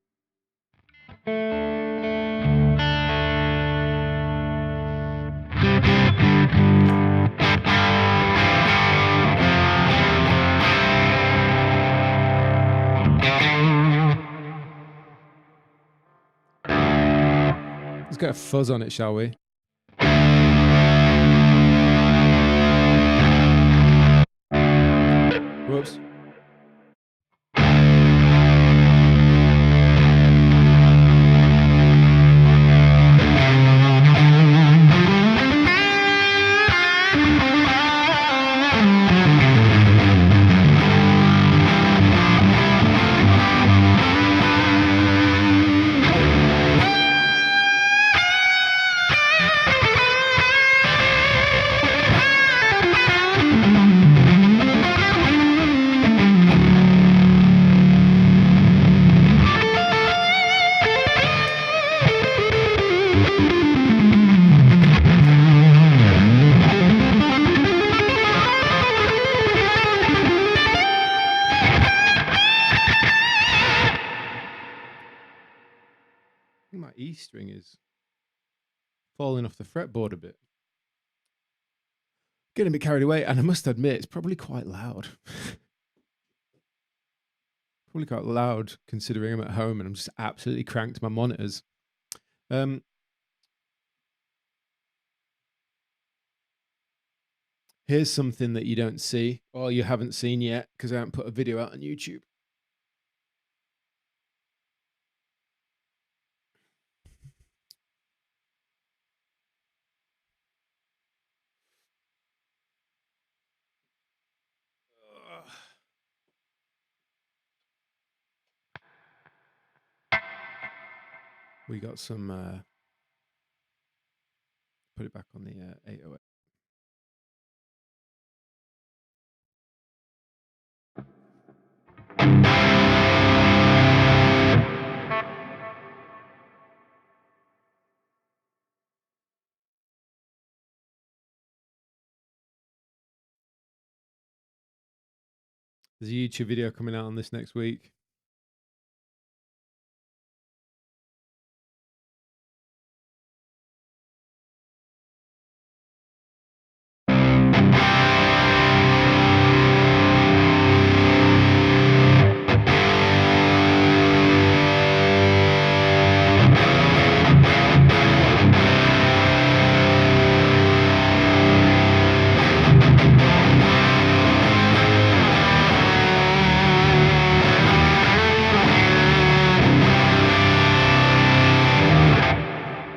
Let's get a fuzz on it, shall we? Whoops. E string is falling off the fretboard a bit. Getting a bit carried away, and I must admit, it's probably quite loud. Probably quite loud considering I'm at home and I'm just absolutely cranked my monitors. Here's something that you don't see, or you haven't seen yet, because I haven't put a video out on YouTube. We got some, put it back on the 808. There's a YouTube video coming out on this next week.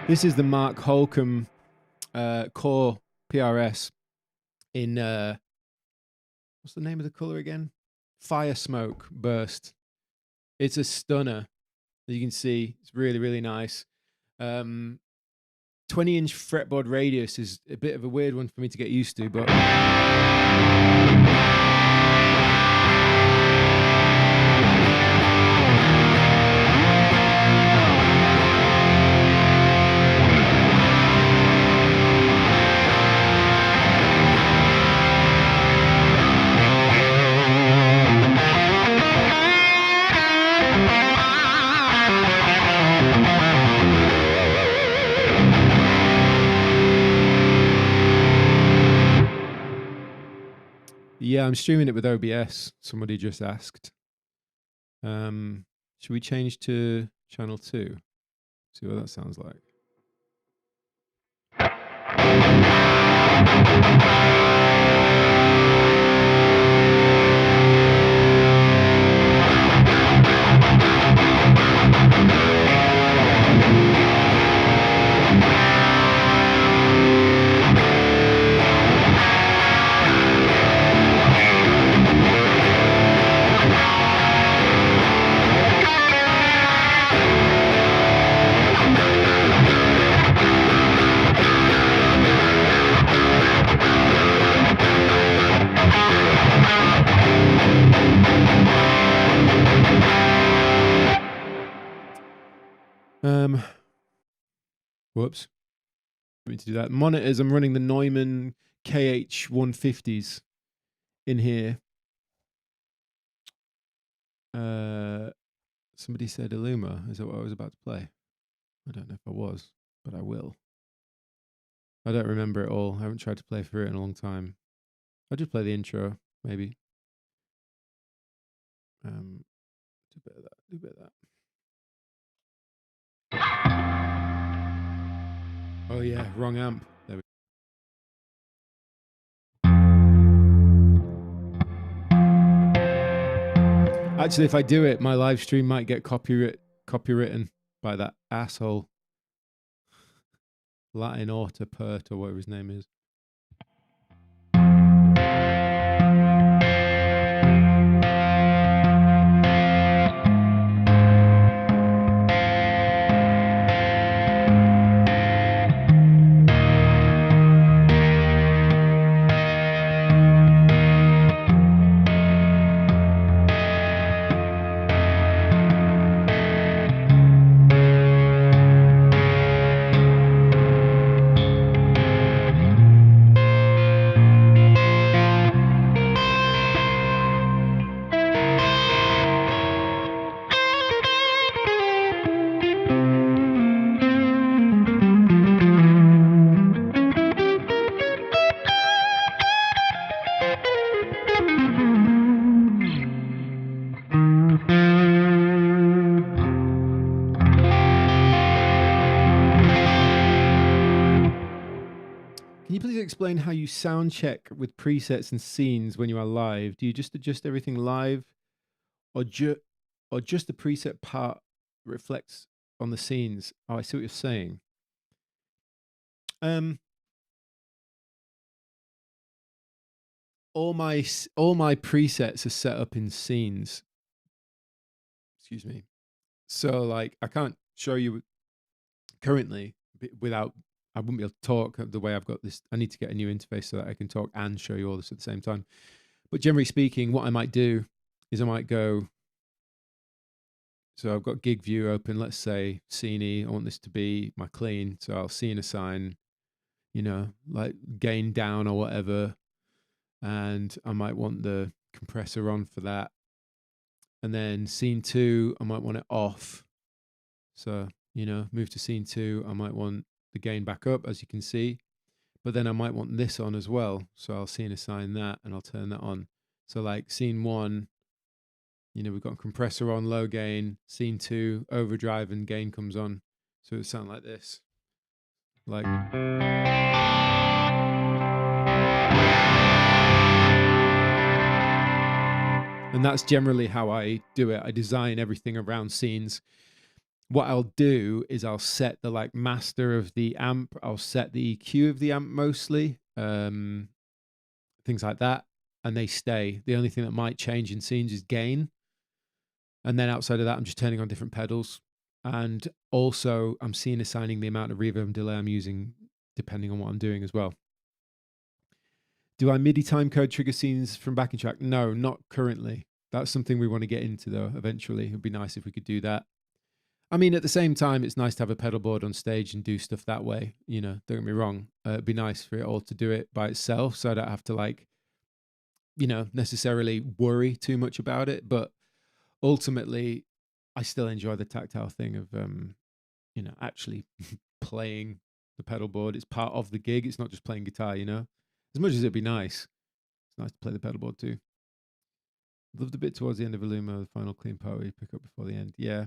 This is the Mark Holcomb Core PRS in, what's the name of the color again? Fire Smoke Burst. It's a stunner. As you can see, it's really, really nice. 20-inch fretboard radius is a bit of a weird one for me to get used to, but... Yeah, I'm streaming it with OBS. Somebody just asked. Should we change to channel 2? See what that sounds like. Whoops. I need to do that. Monitors, I'm running the Neumann KH150s in here. Somebody said Alumo. Is that what I was about to play? I don't know if I was, but I will. I don't remember it all. I haven't tried to play through it in a long time. I'll just play the intro, maybe. Do a bit of that. Do a bit of that. Oh yeah, wrong amp. There we go. Actually, if I do it, my live stream might get copywritten by that asshole Latin Auto Pert or whatever his name is. Explain how you sound check with presets and scenes when you are live. Do you just adjust everything live, or just the preset part reflects on the scenes? Oh, I see what you're saying. All my presets are set up in scenes. Excuse me. So like I can't show you currently without. I wouldn't be able to talk the way I've got this. I need to get a new interface so that I can talk and show you all this at the same time. But generally speaking, what I might do is I might go, so I've got gig view open, let's say scene. I want this to be my clean. So I'll scene assign, you know, like gain down or whatever. And I might want the compressor on for that. And then scene 2, I might want it off. So, you know, move to scene 2. I might want the gain back up, as you can see. But then I might want this on as well. So I'll scene assign that and I'll turn that on. So like scene 1, you know, we've got a compressor on, low gain. Scene 2, overdrive and gain comes on. So it would sound like this. Like... And that's generally how I do it. I design everything around scenes. What I'll do is I'll set the like master of the amp. I'll set the EQ of the amp mostly. Things like that. And they stay. The only thing that might change in scenes is gain. And then outside of that, I'm just turning on different pedals. And also I'm scene assigning the amount of reverb and delay I'm using depending on what I'm doing as well. Do I MIDI timecode trigger scenes from backing track? No, not currently. That's something we want to get into though, eventually. It would be nice if we could do that. I mean, at the same time, it's nice to have a pedal board on stage and do stuff that way. You know, don't get me wrong. It'd be nice for it all to do it by itself so I don't have to like, you know, necessarily worry too much about it. But ultimately, I still enjoy the tactile thing of, you know, actually playing the pedal board. It's part of the gig. It's not just playing guitar, you know. As much as it'd be nice, it's nice to play the pedal board too. Loved a bit towards the end of Alumo, the final clean part where you pick up before the end. Yeah,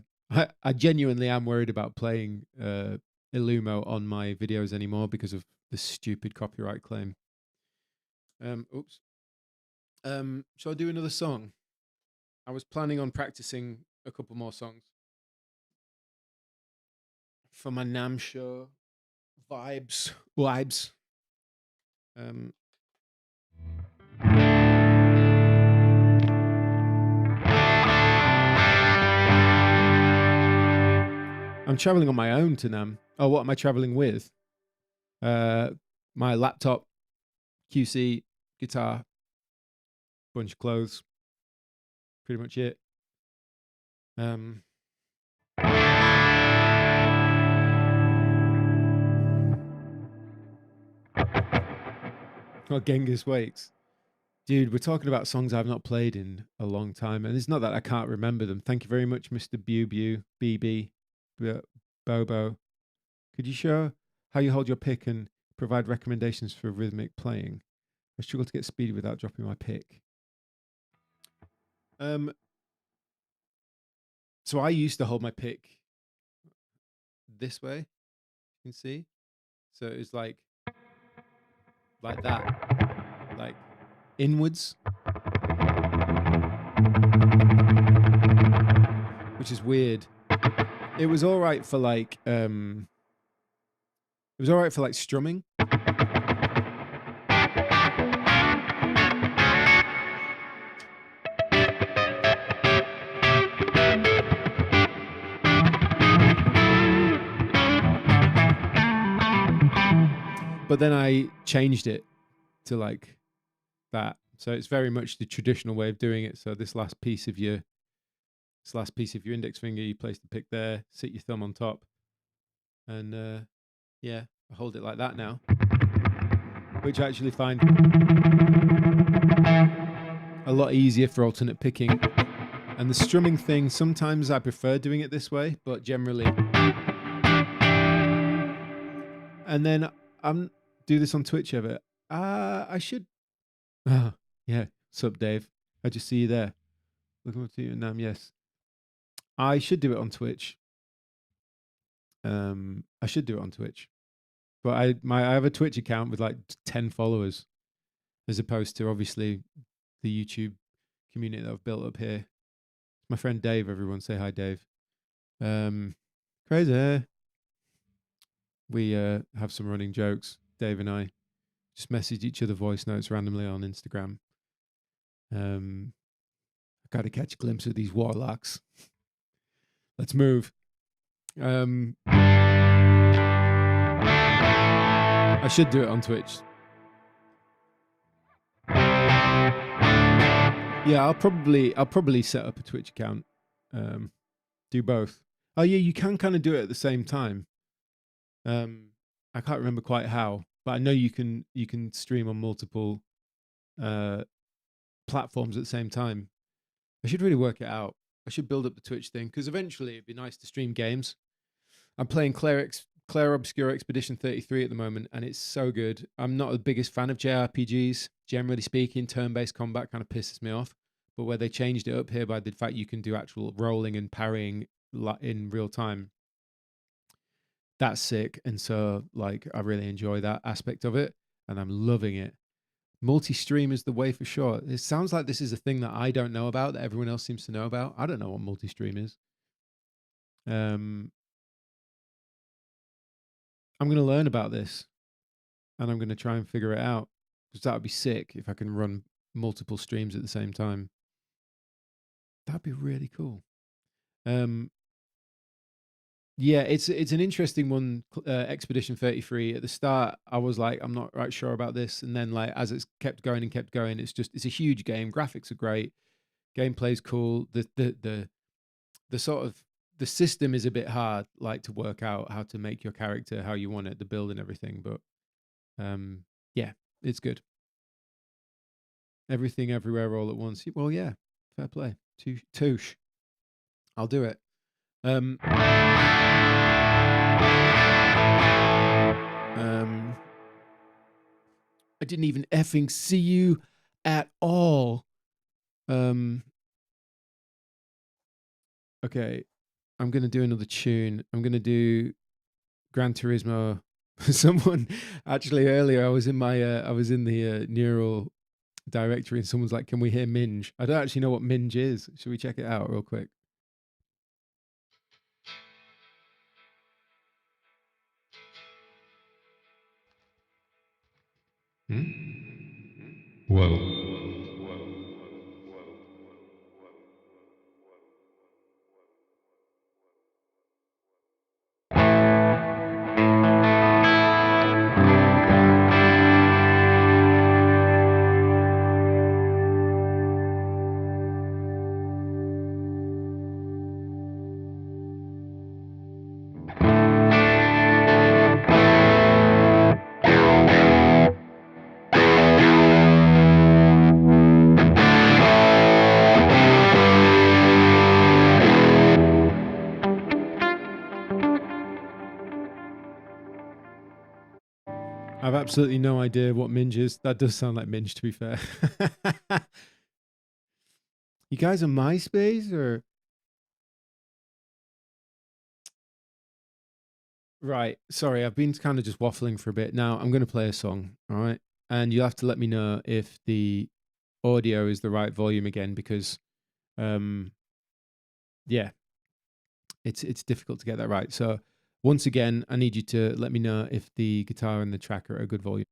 I genuinely am worried about playing Alumo on my videos anymore because of the stupid copyright claim. Oops. Shall I do another song? I was planning on practicing a couple more songs for my NAMM show vibes. I'm traveling on my own to NAMM. Oh, what am I traveling with? My laptop, QC, guitar, bunch of clothes. Pretty much it. Oh, Genghis Wakes. Dude, we're talking about songs I've not played in a long time, and it's not that I can't remember them. Thank you very much, Mr. BB, Bobo. Could you show how you hold your pick and provide recommendations for rhythmic playing? I struggle to get speedy without dropping my pick. So I used to hold my pick this way, you can see. So it's like that, like inwards, which is weird. It was all right for like strumming. But then I changed it to like that. So it's very much the traditional way of doing it. So this last piece of your index finger, you place the pick there, sit your thumb on top, and yeah, I hold it like that now, which I actually find a lot easier for alternate picking. And the strumming thing, sometimes I prefer doing it this way, but generally. And then do this on Twitch ever. I should. Oh, yeah. Sup, Dave? I just see you there. Looking up to you, NAMM. Yes. I should do it on Twitch. I should do it on Twitch. But I have a Twitch account with like 10 followers, as opposed to obviously the YouTube community that I've built up here. My friend Dave, everyone say hi, Dave. Crazy. We have some running jokes. Dave and I just message each other voice notes randomly on Instagram. I got to catch a glimpse of these warlocks. Let's move. I should do it on Twitch. Yeah, I'll probably set up a Twitch account. Do both. Oh yeah, you can kind of do it at the same time. I can't remember quite how, but I know you can stream on multiple platforms at the same time. I should really work it out. I should build up the Twitch thing because eventually it'd be nice to stream games. I'm playing Claire Obscure Expedition 33 at the moment, and it's so good. I'm not the biggest fan of JRPGs, generally speaking. Turn-based combat kind of pisses me off. But where they changed it up here by the fact you can do actual rolling and parrying in real time, that's sick. And so, like, I really enjoy that aspect of it, and I'm loving it. Multi-stream is the way for sure. It sounds like this is a thing that I don't know about, that everyone else seems to know about. I don't know what multi-stream is. I'm going to learn about this, and I'm going to try and figure it out, because that would be sick if I can run multiple streams at the same time. That'd be really cool. Yeah, it's an interesting one, Expedition 33. At the start, I was like, I'm not right sure about this. And then, like, as it's kept going and kept going, it's a huge game. Graphics are great. Gameplay's cool. The sort of, the system is a bit hard, like, to work out how to make your character how you want it, the build and everything. But, yeah, it's good. Everything, everywhere, all at once. Well, yeah, fair play. Touche. I'll do it. I didn't even effing see you at all. Okay, I'm gonna do another tune. I'm gonna do Gran Turismo. Someone actually earlier, I was in the neural directory, and someone's like, "Can we hear Minge?" I don't actually know what Minge is. Should we check it out real quick? Whoa. I've absolutely no idea what Minge is. That does sound like Minge, to be fair. You guys on MySpace or? Right. Sorry, I've been kind of just waffling for a bit. Now I'm going to play a song, all right? And you'll have to let me know if the audio is the right volume again, because, yeah, it's difficult to get that right. So once again, I need you to let me know if the guitar and the track are a good volume.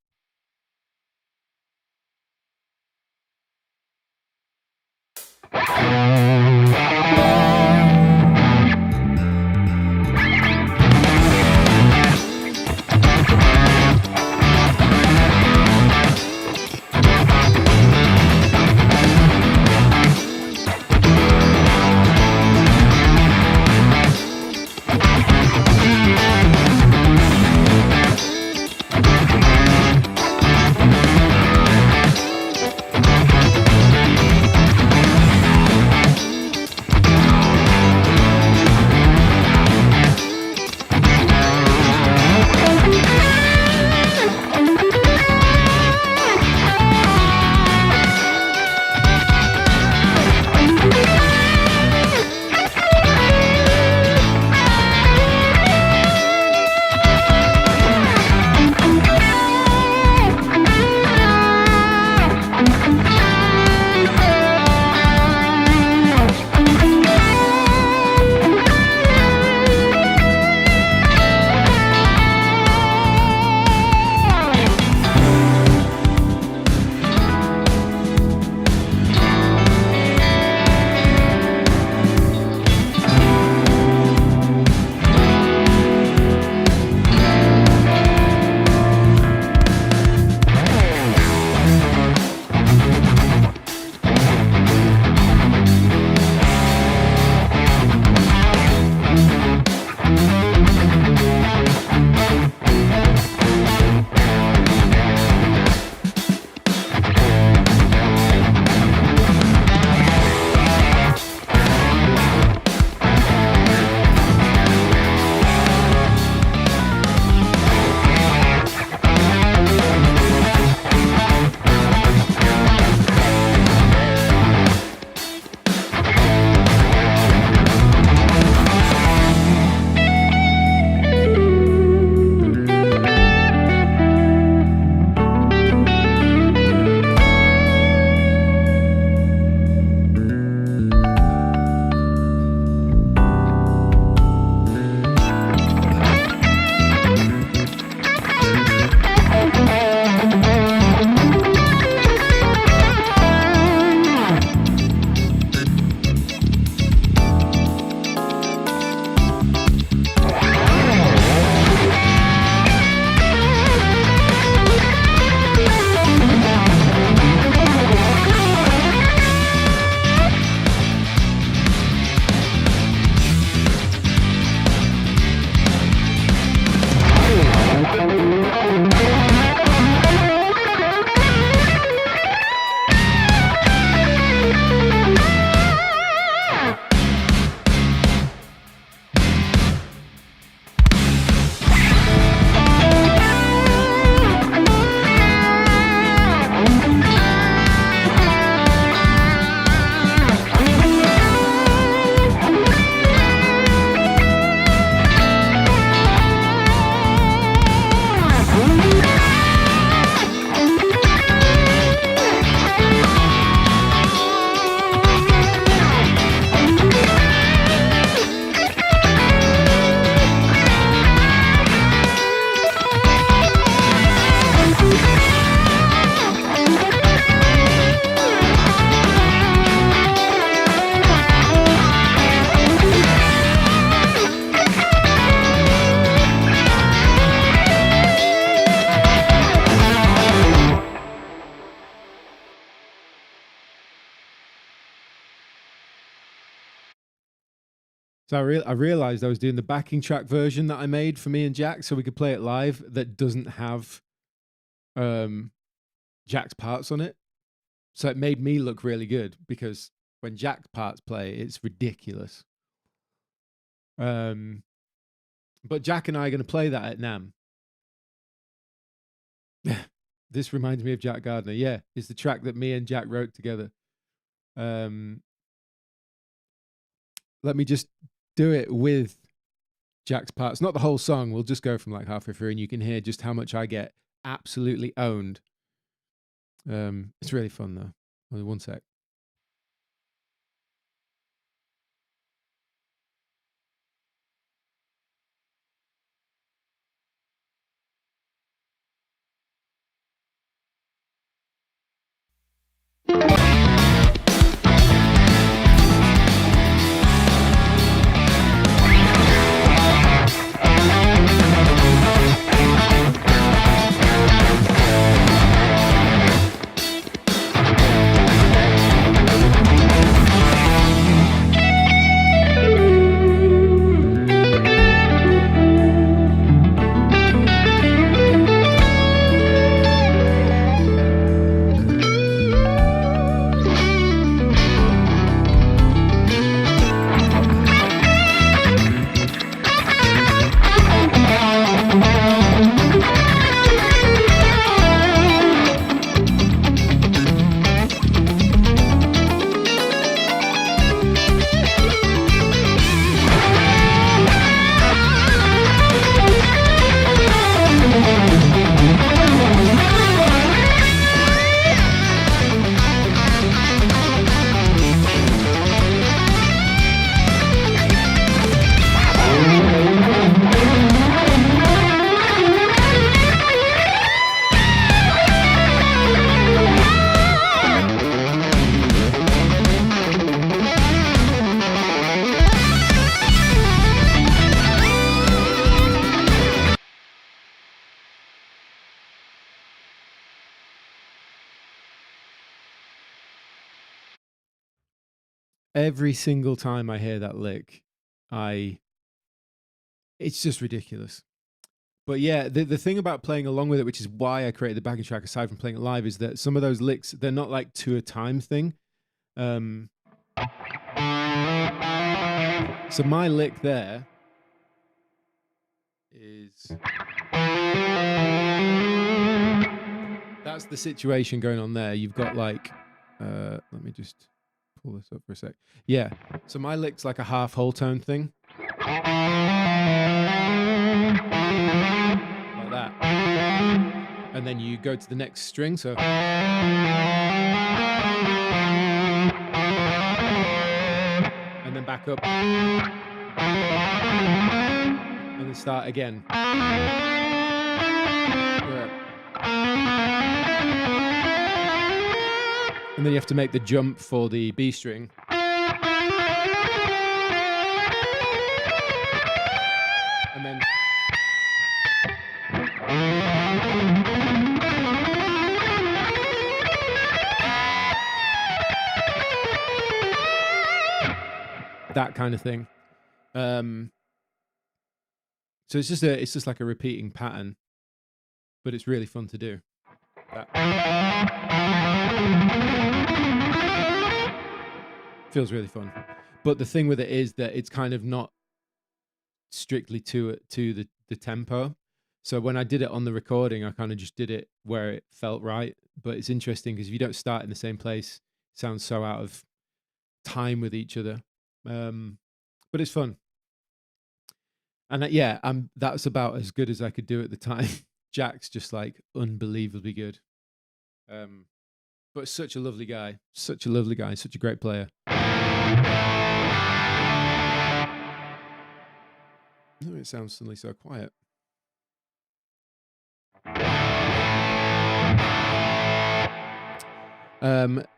So I realized I was doing the backing track version that I made for me and Jack so we could play it live that doesn't have Jack's parts on it. So it made me look really good because when Jack's parts play, it's ridiculous. But Jack and I are going to play that at NAMM. This reminds me of Jack Gardner. Yeah, it's the track that me and Jack wrote together. Let me just do it with Jack's parts. Not the whole song. We'll just go from like halfway through and you can hear just how much I get absolutely owned. It's really fun though. Only one sec. Every single time I hear that lick, it's just ridiculous. But yeah, the thing about playing along with it, which is why I created the backing track aside from playing it live, is that some of those licks, they're not like to a time thing. So my lick there is... That's the situation going on there. You've got like... let me just pull this up for a sec. Yeah, so my lick's like a half whole tone thing. Like that. And then you go to the next string, so... And then back up. And then start again. Yeah. And then you have to make the jump for the B string. And then... that kind of thing. So it's just like a repeating pattern, but it's really fun to do. That. Feels really fun. But the thing with it is that it's kind of not strictly to the tempo. So when I did it on the recording, I kind of just did it where it felt right. But it's interesting because if you don't start in the same place, it sounds so out of time with each other. But it's fun. And yeah, that's about as good as I could do at the time. Jack's just like unbelievably good. But such a lovely guy, such a great player. Oh, it sounds suddenly so quiet.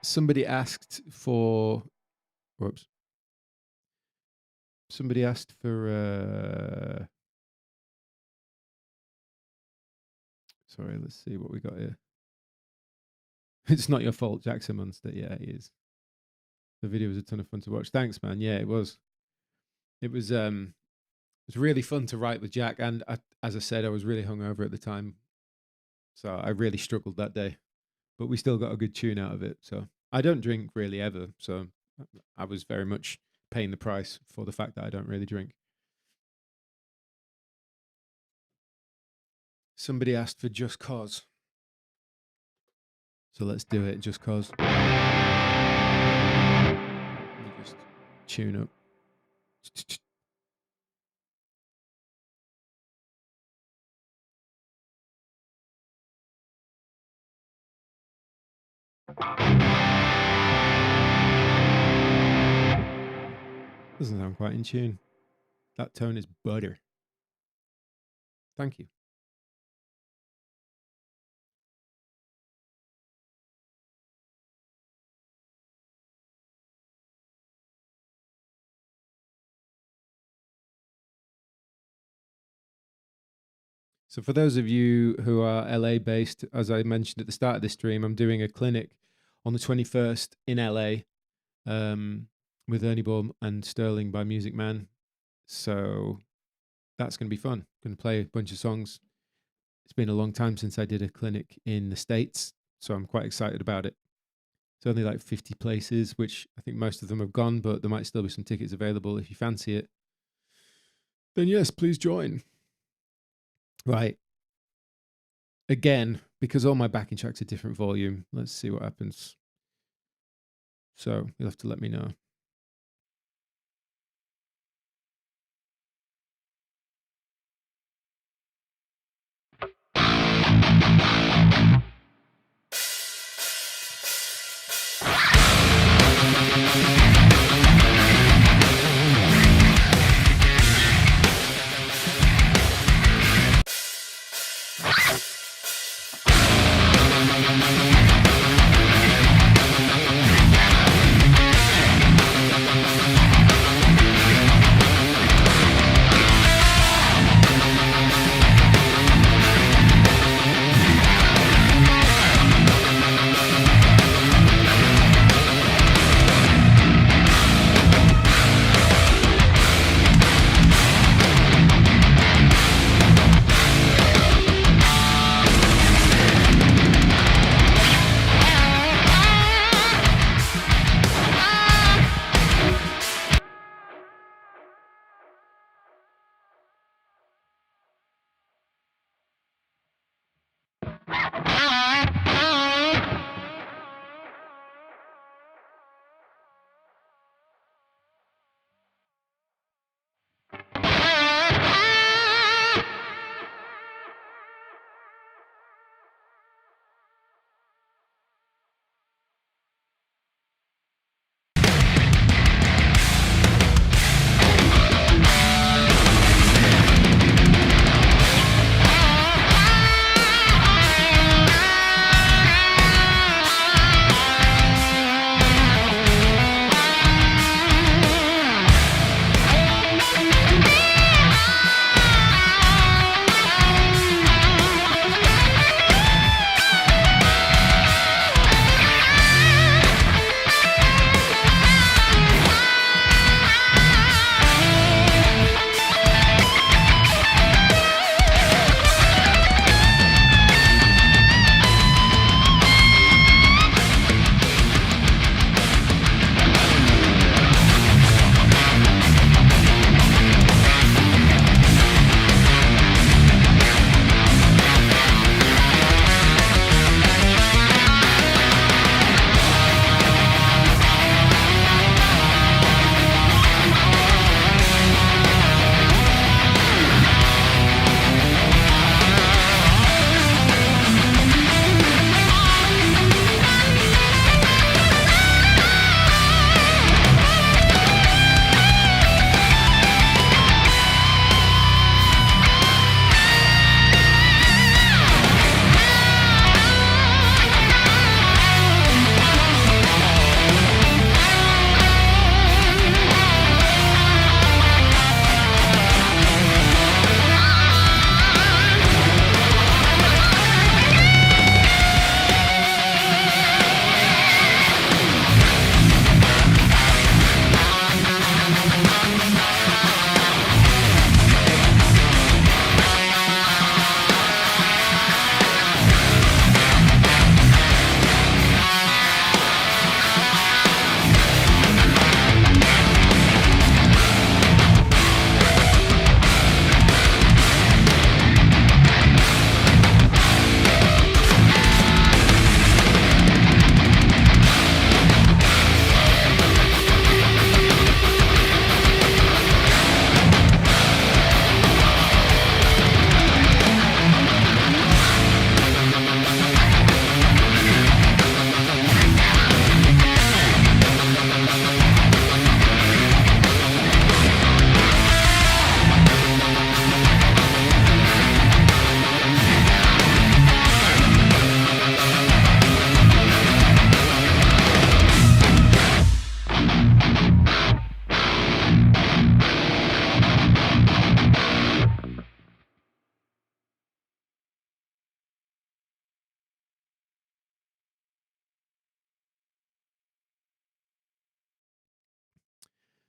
Somebody asked for... Whoops. Somebody asked for... Sorry, let's see what we got here. It's not your fault, Jack's a monster. Yeah, he is. The video was a ton of fun to watch. Thanks, man. Yeah, it was. It was really fun to write with Jack, and as I said, I was really hungover at the time, so I really struggled that day. But we still got a good tune out of it. So I don't drink really ever, so I was very much paying the price for the fact that I don't really drink. Somebody asked for Just Cause, so let's do it. Just Cause. Let me just tune up. Doesn't sound quite in tune. That tone is butter. Thank you. So for those of you who are LA based, as I mentioned at the start of this stream, I'm doing a clinic on the 21st in LA with Ernie Ball and Sterling by Music Man. So that's going to be fun. Going to play a bunch of songs. It's been a long time since I did a clinic in the States, so I'm quite excited about it. It's only like 50 places, which I think most of them have gone, but there might still be some tickets available. If you fancy it, then yes, please join. Right. Again, because all my backing tracks are different volume, let's see what happens. So you'll have to let me know.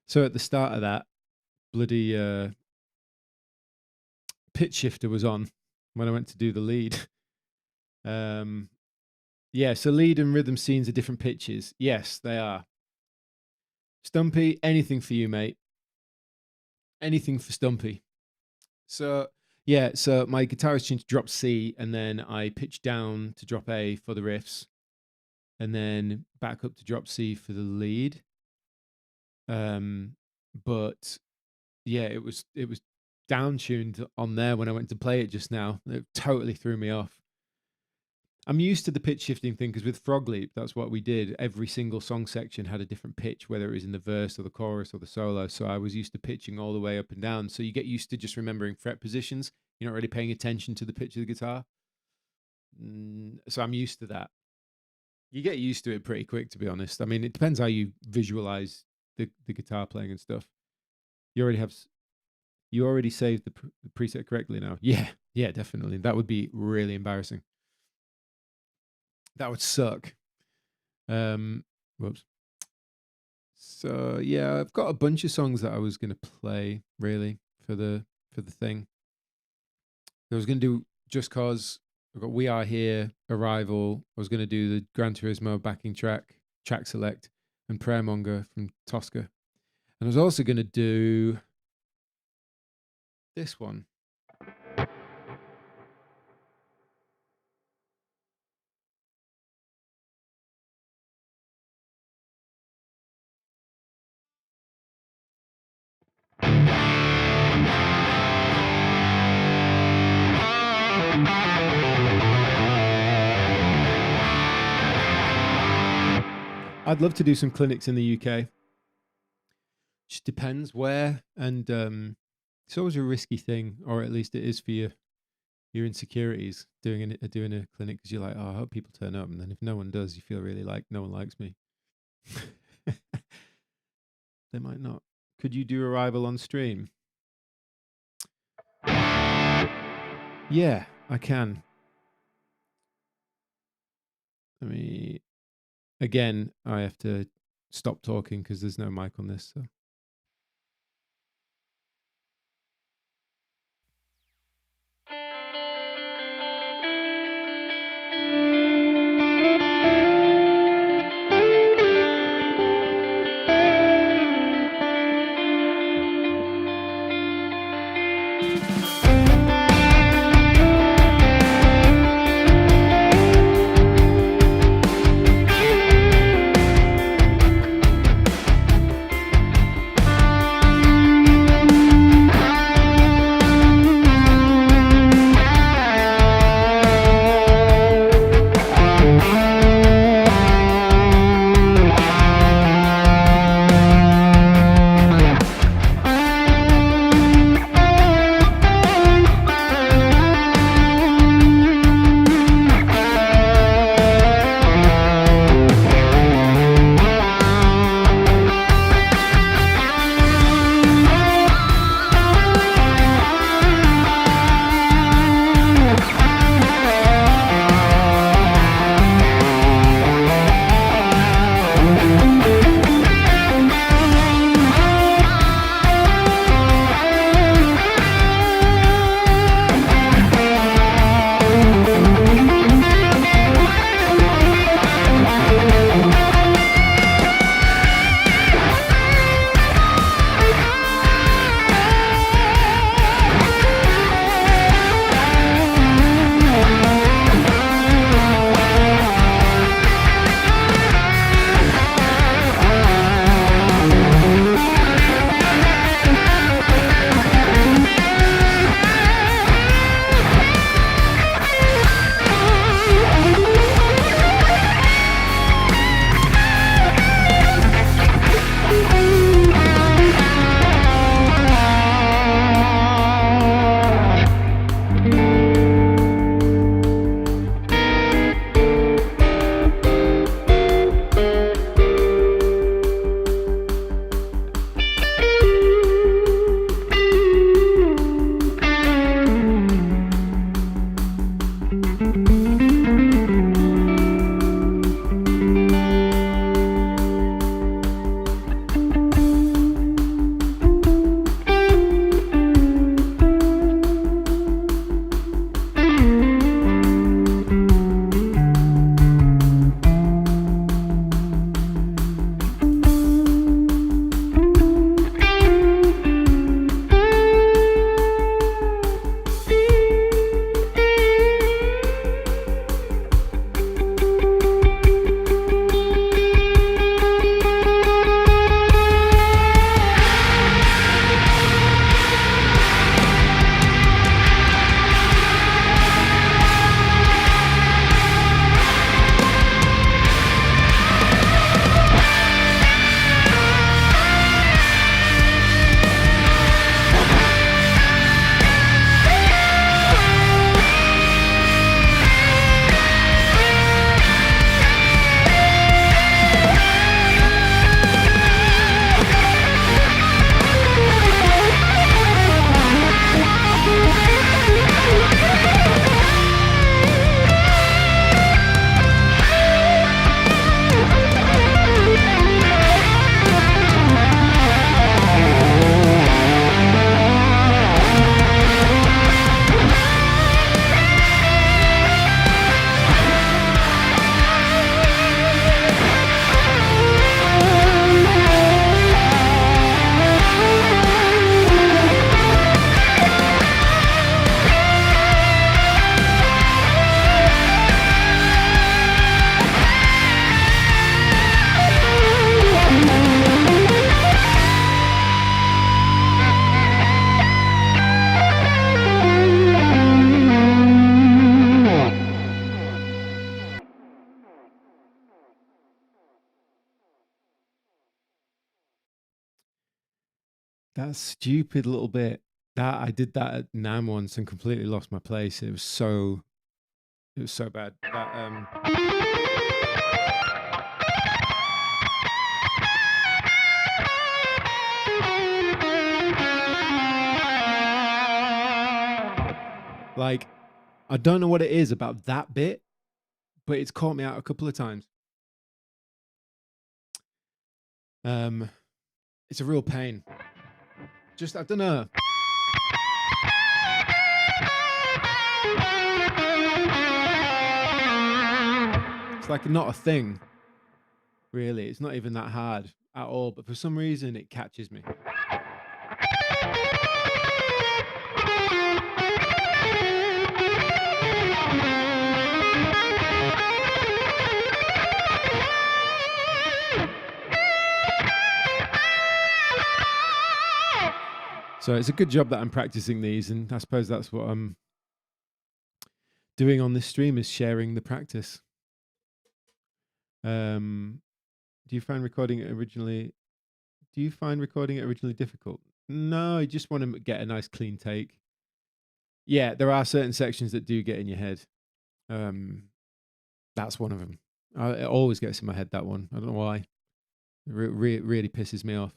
So at the start of that, bloody pitch shifter was on when I went to do the lead. Yeah, so lead and rhythm scenes are different pitches. Yes, they are. Stumpy, anything for you, mate. Anything for Stumpy. So yeah, so my guitar is tuned to drop C, and then I pitch down to drop A for the riffs, and then back up to drop C for the lead. But yeah, it was down tuned on there when I went to play it just now. It totally threw me off. I'm used to the pitch shifting thing because with Frog Leap, that's what we did. Every single song section had a different pitch, whether it was in the verse or the chorus or the solo. So I was used to pitching all the way up and down. So you get used to just remembering fret positions. You're not really paying attention to the pitch of the guitar. So I'm used to that. You get used to it pretty quick, to be honest. I mean, it depends how you visualize the guitar playing and stuff. You already saved the preset correctly now. Yeah, definitely. That would be really embarrassing. That would suck. Whoops. So yeah, I've got a bunch of songs that I was going to play really for the thing. I was going to do Just Cause. I've got We Are Here, Arrival. I was going to do the Gran Turismo backing track select, and Prayer Monger from Tuska. And I was also going to do this one. I'd love to do some clinics in the UK. Just depends where, and it's always a risky thing, or at least it is for your insecurities doing a clinic, because you're like, oh, I hope people turn up, and then if no one does, you feel really like no one likes me. They might not. Could you do Arrival on stream? Yeah, I can. Again, I have to stop talking because there's no mic on this. So. That stupid little bit. That I did that at NAMM once and completely lost my place. It was so bad. That like, I don't know what it is about that bit, but it's caught me out a couple of times. It's a real pain. Just, I don't know. It's like not a thing, really. It's not even that hard at all, but for some reason it catches me. So it's a good job that I'm practicing these, and I suppose that's what I'm doing on this stream, is sharing the practice. Do you find recording it originally difficult? No, you just want to get a nice clean take. Yeah, there are certain sections that do get in your head. That's one of them. It always gets in my head, that one. I don't know why. It really pisses me off.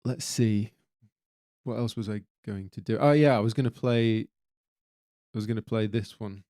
Let's see. What else was I going to do? Oh yeah, I was going to play this one.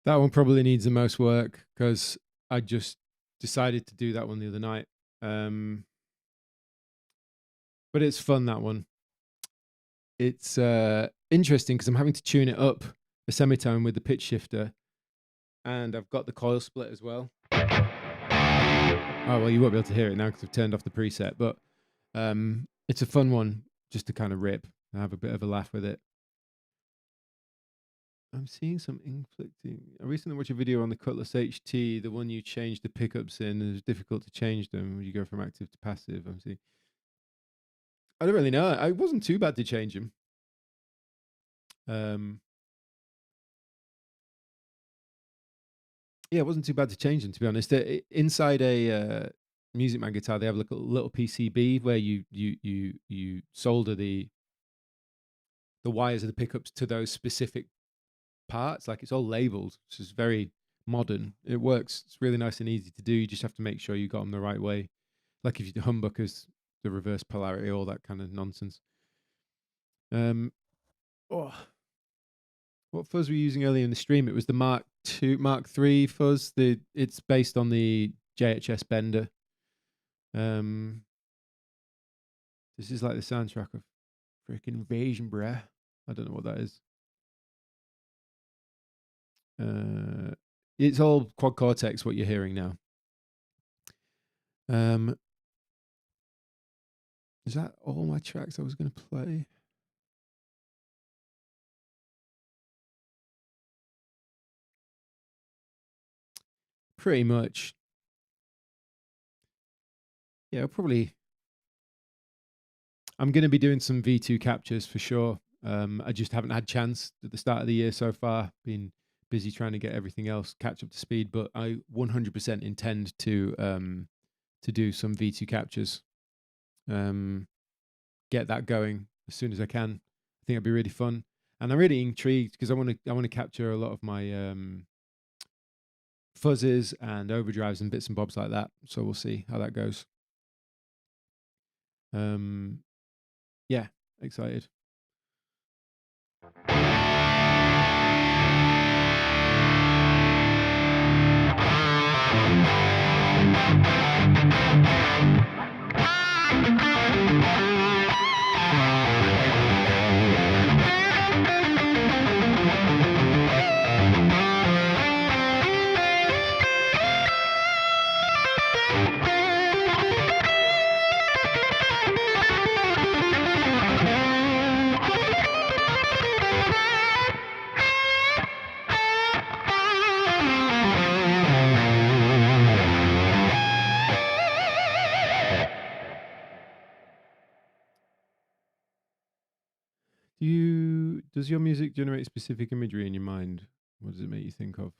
That one probably needs the most work because I just decided to do that one the other night. But it's fun, that one. It's interesting because I'm having to tune it up a semitone with the pitch shifter, and I've got the coil split as well. Oh, well, you won't be able to hear it now because I've turned off the preset, but it's a fun one just to kind of rip and have a bit of a laugh with it. I'm seeing some inflicting. I recently watched a video on the Cutlass HT, the one you changed the pickups in, and it's difficult to change them when you go from active to passive. I'm seeing. I don't really know. It wasn't too bad to change them. Yeah, it wasn't too bad to change them, to be honest. Inside a Music Man guitar, they have like a little PCB where you solder the wires of the pickups to those specific parts. Like it's all labeled, which is very modern. It works. It's really nice and easy to do. You just have to make sure you got them the right way. Like if you do humbuckers, the reverse polarity, all that kind of nonsense. What fuzz were you using earlier in the stream? It was the Mark III fuzz. It's based on the JHS Bender. This is like the soundtrack of freaking Invasion, bruh. I don't know what that is. It's all quad cortex, what you're hearing now. Is that all my tracks I was going to play? Pretty much. Yeah, probably. I'm going to be doing some V2 captures for sure. I just haven't had chance at the start of the year so far. Been busy trying to get everything else catch up to speed, but I 100% intend to do some V2 captures. Get that going as soon as I can. I think it'd be really fun, and I'm really intrigued because I want to capture a lot of my fuzzes and overdrives and bits and bobs like that. So we'll see how that goes. Yeah, excited. Does your music generate specific imagery in your mind? What does it make you think of?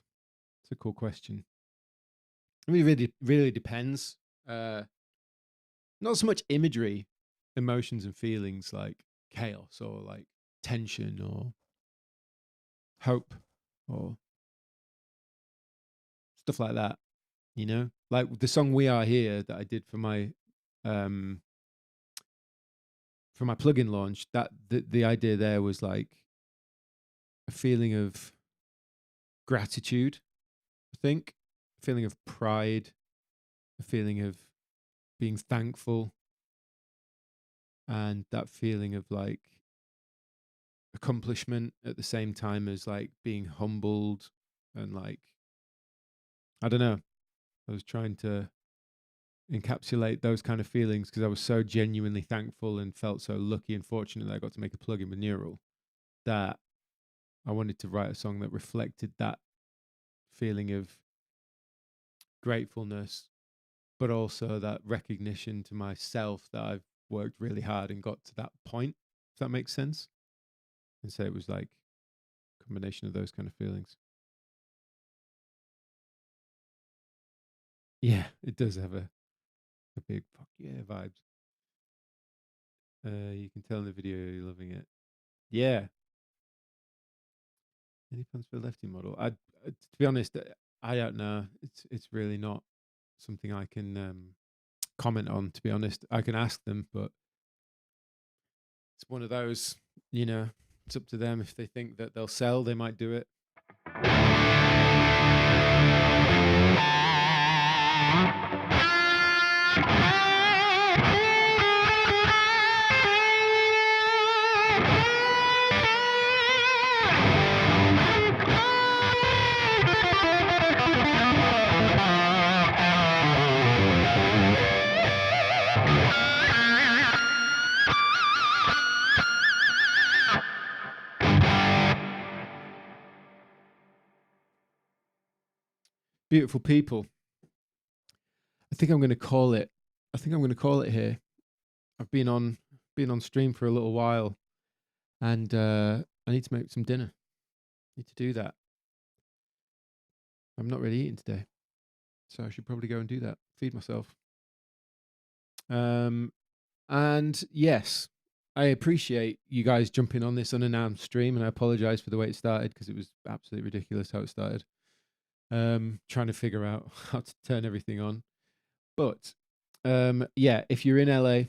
It's a cool question. I mean, it really depends. Not so much imagery, emotions and feelings like chaos or like tension or hope or stuff like that. You know, like the song "We Are Here" that I did for my plugin launch. That the idea there was like a feeling of gratitude, I think, a feeling of pride, a feeling of being thankful, and that feeling of like accomplishment at the same time as like being humbled and like, I don't know. I was trying to encapsulate those kind of feelings because I was so genuinely thankful and felt so lucky and fortunate that I got to make a plugin with Neural that I wanted to write a song that reflected that feeling of gratefulness, but also that recognition to myself that I've worked really hard and got to that point, if that makes sense. And so it was like a combination of those kind of feelings. Yeah, it does have a big fuck yeah vibes. You can tell in the video you're loving it. Yeah. Any plans for a lefty model? To be honest, I don't know. It's really not something I can comment on. To be honest, I can ask them, but it's one of those. You know, it's up to them. If they think that they'll sell, they might do it. Beautiful people. I think I'm going to call it. I think I'm going to call it here. I've been on stream for a little while, and I need to make some dinner. Need to do that. I'm not really eating today, so I should probably go and do that. Feed myself. And yes, I appreciate you guys jumping on this unannounced stream, and I apologize for the way it started because it was absolutely ridiculous how it started. Trying to figure out how to turn everything on. But yeah, if you're in LA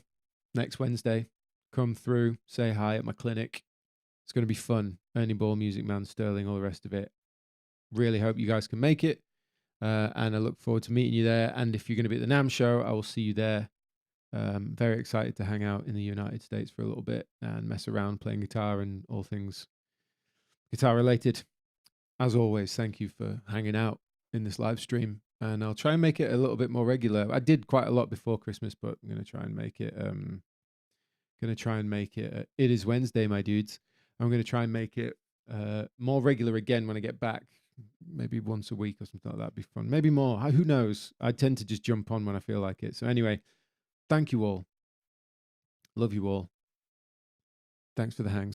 next Wednesday, come through, say hi at my clinic. It's going to be fun. Ernie Ball, Music Man, Sterling, all the rest of it. Really hope you guys can make it. And I look forward to meeting you there. And if you're going to be at the NAMM show, I will see you there. Very excited to hang out in the United States for a little bit and mess around playing guitar and all things guitar related. As always, thank you for hanging out in this live stream. And I'll try and make it a little bit more regular. I did quite a lot before Christmas, but I'm going to try and make it. It is Wednesday, my dudes. I'm going to try and make it more regular again when I get back. Maybe once a week or something like that. That'd be fun. Maybe more. Who knows? I tend to just jump on when I feel like it. So anyway, thank you all. Love you all. Thanks for the hangs.